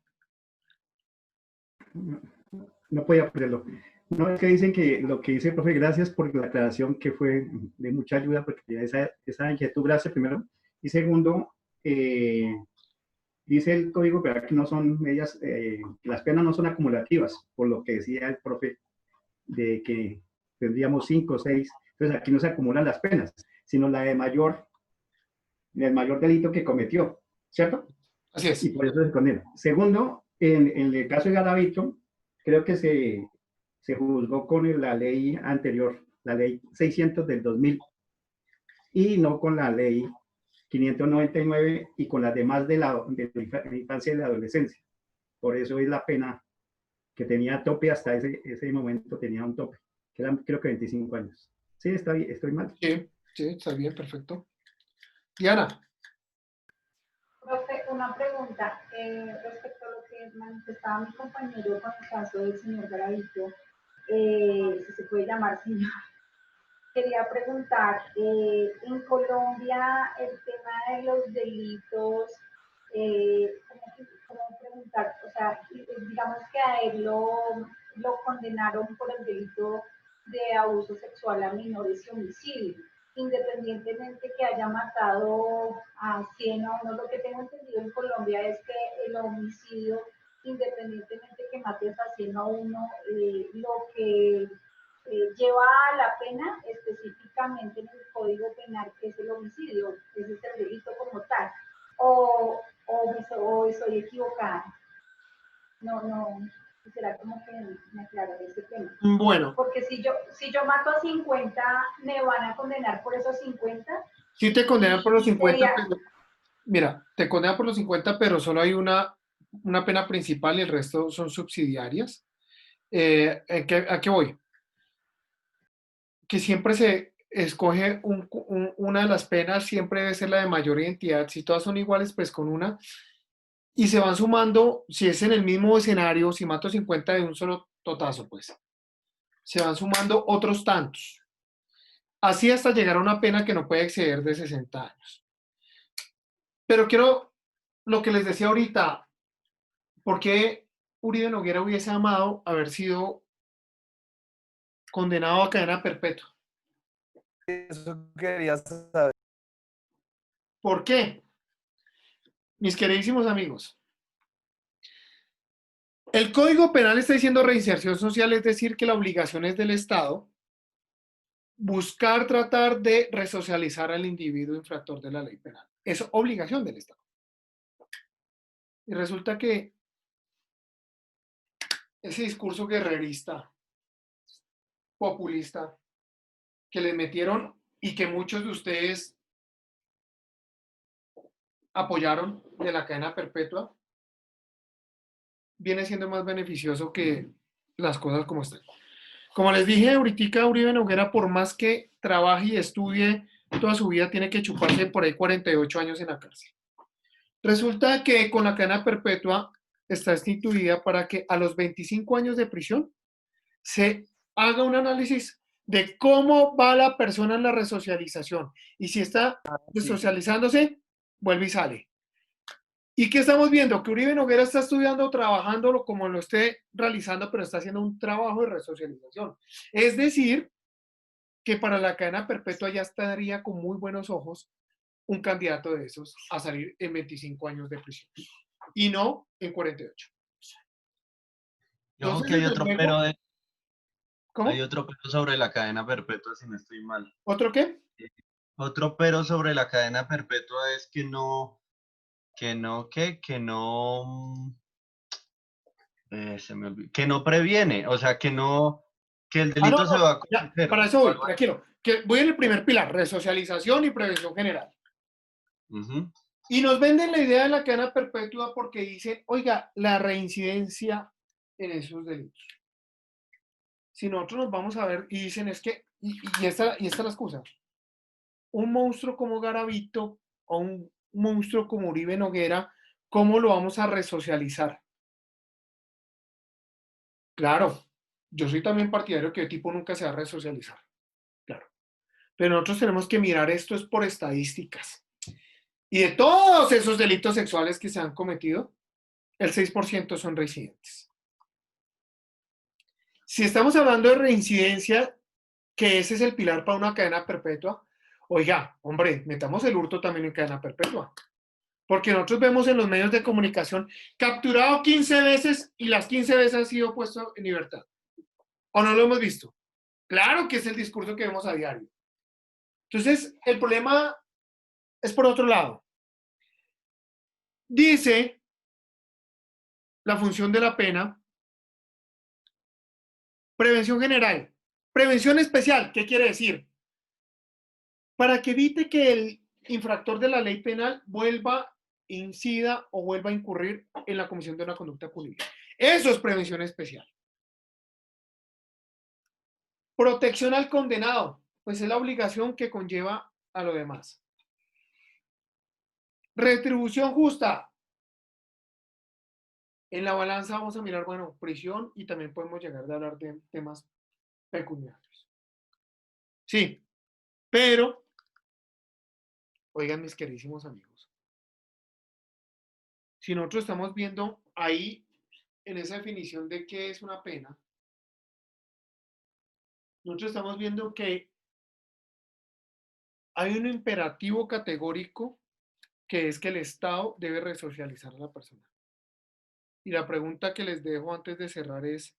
[SPEAKER 16] No podía ponerlo. No, es que dicen que lo que dice el profe, gracias por la aclaración que fue de mucha ayuda, porque esa inquietud, gracias primero. Y segundo, dice el código penal que no son medias, las penas no son acumulativas, por lo que decía el profe, de que tendríamos 5 o 6. Entonces aquí no se acumulan las penas, sino la de el mayor delito que cometió, ¿cierto?
[SPEAKER 1] Así es.
[SPEAKER 16] Y por eso se condena. Segundo, en el caso de Garavito, creo que se juzgó con la ley anterior, la ley 600 del 2000, y no con la ley 599 y con las demás de la infancia y la adolescencia. Por eso es la pena que tenía tope hasta ese momento, tenía un tope, que eran creo que 25 años. Sí, estoy mal.
[SPEAKER 1] Sí, está bien, perfecto. Diana.
[SPEAKER 11] Profe, una pregunta respecto a lo que manifestaba mi compañero con el caso del señor Garavito, si se puede llamar señor. Quería preguntar, en Colombia el tema de los delitos, ¿cómo preguntar? O sea, digamos que a él lo condenaron por el delito de abuso sexual a menores y homicidio, independientemente que haya matado a 100 o no. Lo que tengo entendido en Colombia es que el homicidio, independientemente que mates a 100 o 1, lo que lleva a la pena específicamente en el Código Penal es el homicidio, ese es el delito como tal, o estoy equivocada. No, quisiera como que me aclarara ese tema.
[SPEAKER 1] Bueno.
[SPEAKER 11] Porque si yo mato a 50, ¿me van a condenar por esos 50?
[SPEAKER 1] Sí te condenan por los 50,
[SPEAKER 11] Sería...
[SPEAKER 1] pero, mira, te condenan por los 50, pero solo hay una pena principal y el resto son subsidiarias. ¿A qué voy? Que siempre se escoge una de las penas, siempre debe ser la de mayor identidad. Si todas son iguales, pues con una. Y se van sumando, si es en el mismo escenario, si mato 50 de un solo totazo, pues se van sumando otros tantos. Así hasta llegar a una pena que no puede exceder de 60 años. Pero quiero, lo que les decía ahorita, ¿por qué Uribe Noguera hubiese amado haber sido condenado a cadena perpetua?
[SPEAKER 2] Eso quería saber.
[SPEAKER 1] ¿Por qué? Mis queridísimos amigos, el Código Penal está diciendo reinserción social, es decir, que la obligación es del Estado buscar tratar de resocializar al individuo infractor de la ley penal. Es obligación del Estado. Y resulta que ese discurso guerrerista, populista, que les metieron y que muchos de ustedes apoyaron de la cadena perpetua, viene siendo más beneficioso que las cosas como están. Como les dije ahorita, Uribe Noguera, por más que trabaje y estudie toda su vida, tiene que chuparse por ahí 48 años en la cárcel. Resulta que con la cadena perpetua está instituida para que a los 25 años de prisión se haga un análisis de cómo va la persona en la resocialización. Y si está resocializándose, vuelve y sale. ¿Y qué estamos viendo? Que Uribe Noguera está estudiando, trabajándolo como lo esté realizando, pero está haciendo un trabajo de resocialización. Es decir, que para la cadena perpetua ya estaría con muy buenos ojos un candidato de esos a salir en 25 años de prisión y no en 48.
[SPEAKER 5] Yo creo que hay otro pero
[SPEAKER 1] ¿Cómo?
[SPEAKER 5] Hay otro pero sobre la cadena perpetua, si no estoy mal.
[SPEAKER 1] ¿Otro qué?
[SPEAKER 5] Otro pero sobre la cadena perpetua es que se me olvidó, que no previene, o sea, que el delito
[SPEAKER 1] no,
[SPEAKER 5] se va a
[SPEAKER 1] cometer. Para eso voy, tranquilo. Que voy en el primer pilar, resocialización y prevención general. Y nos venden la idea de la cadena perpetua porque dicen, oiga, la reincidencia en esos delitos. Si nosotros nos vamos a ver y dicen es que, y esta es la excusa, un monstruo como Garavito o un monstruo como Uribe Noguera, ¿cómo lo vamos a resocializar? Claro, yo soy también partidario que el tipo nunca se va a resocializar, claro. Pero nosotros tenemos que mirar esto es por estadísticas. Y de todos esos delitos sexuales que se han cometido, el 6% son reincidentes. Si estamos hablando de reincidencia, que ese es el pilar para una cadena perpetua, oiga, hombre, metamos el hurto también en cadena perpetua. Porque nosotros vemos en los medios de comunicación capturado 15 veces y las 15 veces ha sido puesto en libertad. ¿O no lo hemos visto? Claro que es el discurso que vemos a diario. Entonces, el problema es por otro lado. Dice la función de la pena, prevención general, prevención especial, ¿qué quiere decir? Para que evite que el infractor de la ley penal vuelva, incida o vuelva a incurrir en la comisión de una conducta punible. Eso es prevención especial. Protección al condenado, pues es la obligación que conlleva a lo demás. Retribución justa. En la balanza vamos a mirar, bueno, prisión y también podemos llegar a hablar de temas pecuniarios. Sí, pero, oigan mis queridísimos amigos, si nosotros estamos viendo ahí, en esa definición de qué es una pena, nosotros estamos viendo que hay un imperativo categórico que es que el Estado debe resocializar a la persona. Y la pregunta que les dejo antes de cerrar es,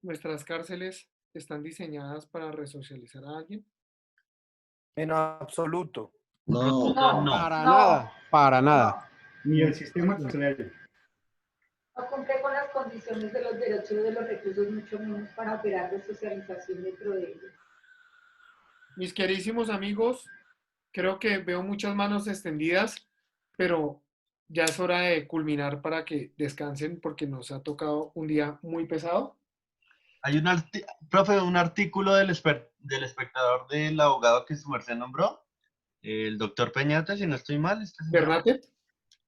[SPEAKER 1] ¿nuestras cárceles están diseñadas para resocializar a alguien?
[SPEAKER 2] En absoluto.
[SPEAKER 8] No.
[SPEAKER 13] Para nada, para nada.
[SPEAKER 16] Ni el sistema carcelario.
[SPEAKER 11] No cumple con las condiciones de los derechos de los reclusos, mucho menos para operar de socialización dentro de ellos.
[SPEAKER 1] Mis queridísimos amigos, creo que veo muchas manos extendidas, pero ya es hora de culminar para que descansen porque nos ha tocado un día muy pesado.
[SPEAKER 5] Hay un artículo del espectador del abogado que su merced nombró, el doctor Peñate, si no estoy mal.
[SPEAKER 1] ¿Bernate?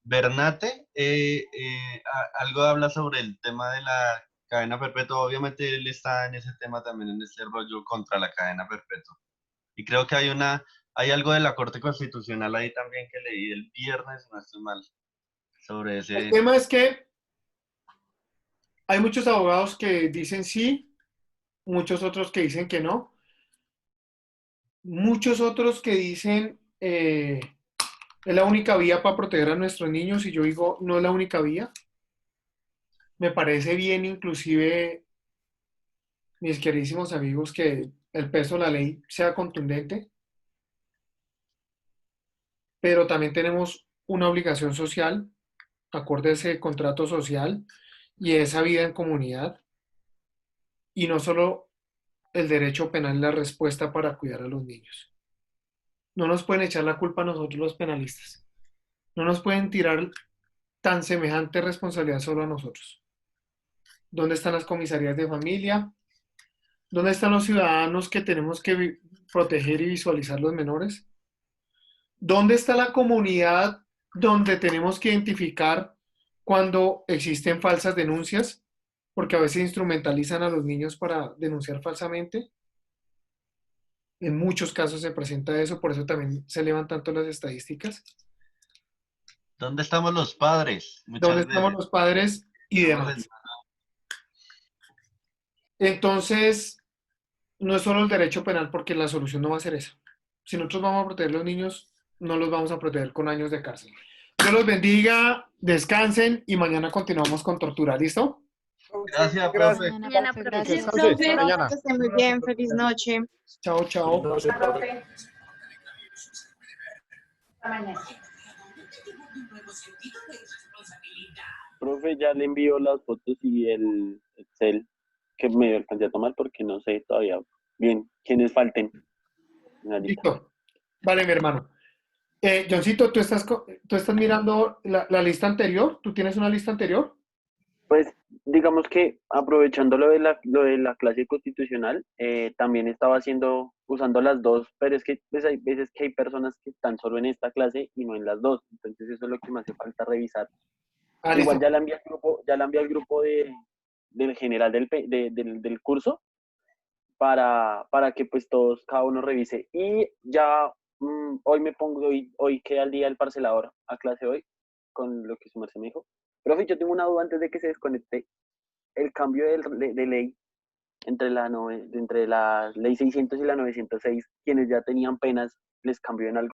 [SPEAKER 5] Bernate, algo habla sobre el tema de la cadena perpetua. Obviamente él está en ese tema también, en ese rollo contra la cadena perpetua. Y creo que hay algo de la Corte Constitucional ahí también que leí el viernes, no estoy mal, sobre ese.
[SPEAKER 1] El tema es que hay muchos abogados que dicen sí, muchos otros que dicen que no, muchos otros que dicen es la única vía para proteger a nuestros niños y yo digo no es la única vía. Me parece bien inclusive, mis queridísimos amigos, que el peso de la ley sea contundente, pero también tenemos una obligación social, acorde a ese contrato social y esa vida en comunidad, y no solo el derecho penal es la respuesta para cuidar a los niños. No nos pueden echar la culpa a nosotros los penalistas, no nos pueden tirar tan semejante responsabilidad solo a nosotros. ¿Dónde están las comisarías de familia? ¿Dónde están los ciudadanos que tenemos que proteger y visualizar los menores? ¿Dónde está la comunidad donde tenemos que identificar cuando existen falsas denuncias? Porque a veces instrumentalizan a los niños para denunciar falsamente. En muchos casos se presenta eso, por eso también se elevan tanto las estadísticas.
[SPEAKER 5] ¿Dónde estamos los padres?
[SPEAKER 1] ¿Dónde estamos los padres y demás? Entonces, no es solo el derecho penal, porque la solución no va a ser esa. Si nosotros vamos a proteger a los niños, no los vamos a proteger con años de cárcel. Dios los bendiga, descansen y mañana continuamos con tortura. ¿Listo?
[SPEAKER 5] Gracias, profe.
[SPEAKER 9] Mañana, profe.
[SPEAKER 13] Gracias,
[SPEAKER 9] Profe,
[SPEAKER 13] mañana.
[SPEAKER 9] que esté muy bien. Feliz noche.
[SPEAKER 1] Chao, chao.
[SPEAKER 11] Profe. Hasta mañana.
[SPEAKER 20] Profe, ya le envío las fotos y el Excel que me alcancé a tomar porque no sé todavía bien quiénes falten.
[SPEAKER 1] Listo. Vale, mi hermano. Johncito, ¿tú estás mirando la lista anterior? ¿Tú tienes una lista anterior?
[SPEAKER 20] Pues digamos que aprovechando lo de la clase constitucional, también estaba usando las dos, pero es que pues, hay veces que hay personas que están solo en esta clase y no en las dos, entonces eso es lo que me hace falta revisar. Igual ya la envié al grupo del general del curso para que pues cada uno revise. Y ya hoy me pongo, hoy queda el día del parcelador a clase hoy, con lo que su merced me dijo. Profe, yo tengo una duda antes de que se desconecte. El cambio de ley entre la ley 600 y la 906, quienes ya tenían penas, ¿les cambió en algo?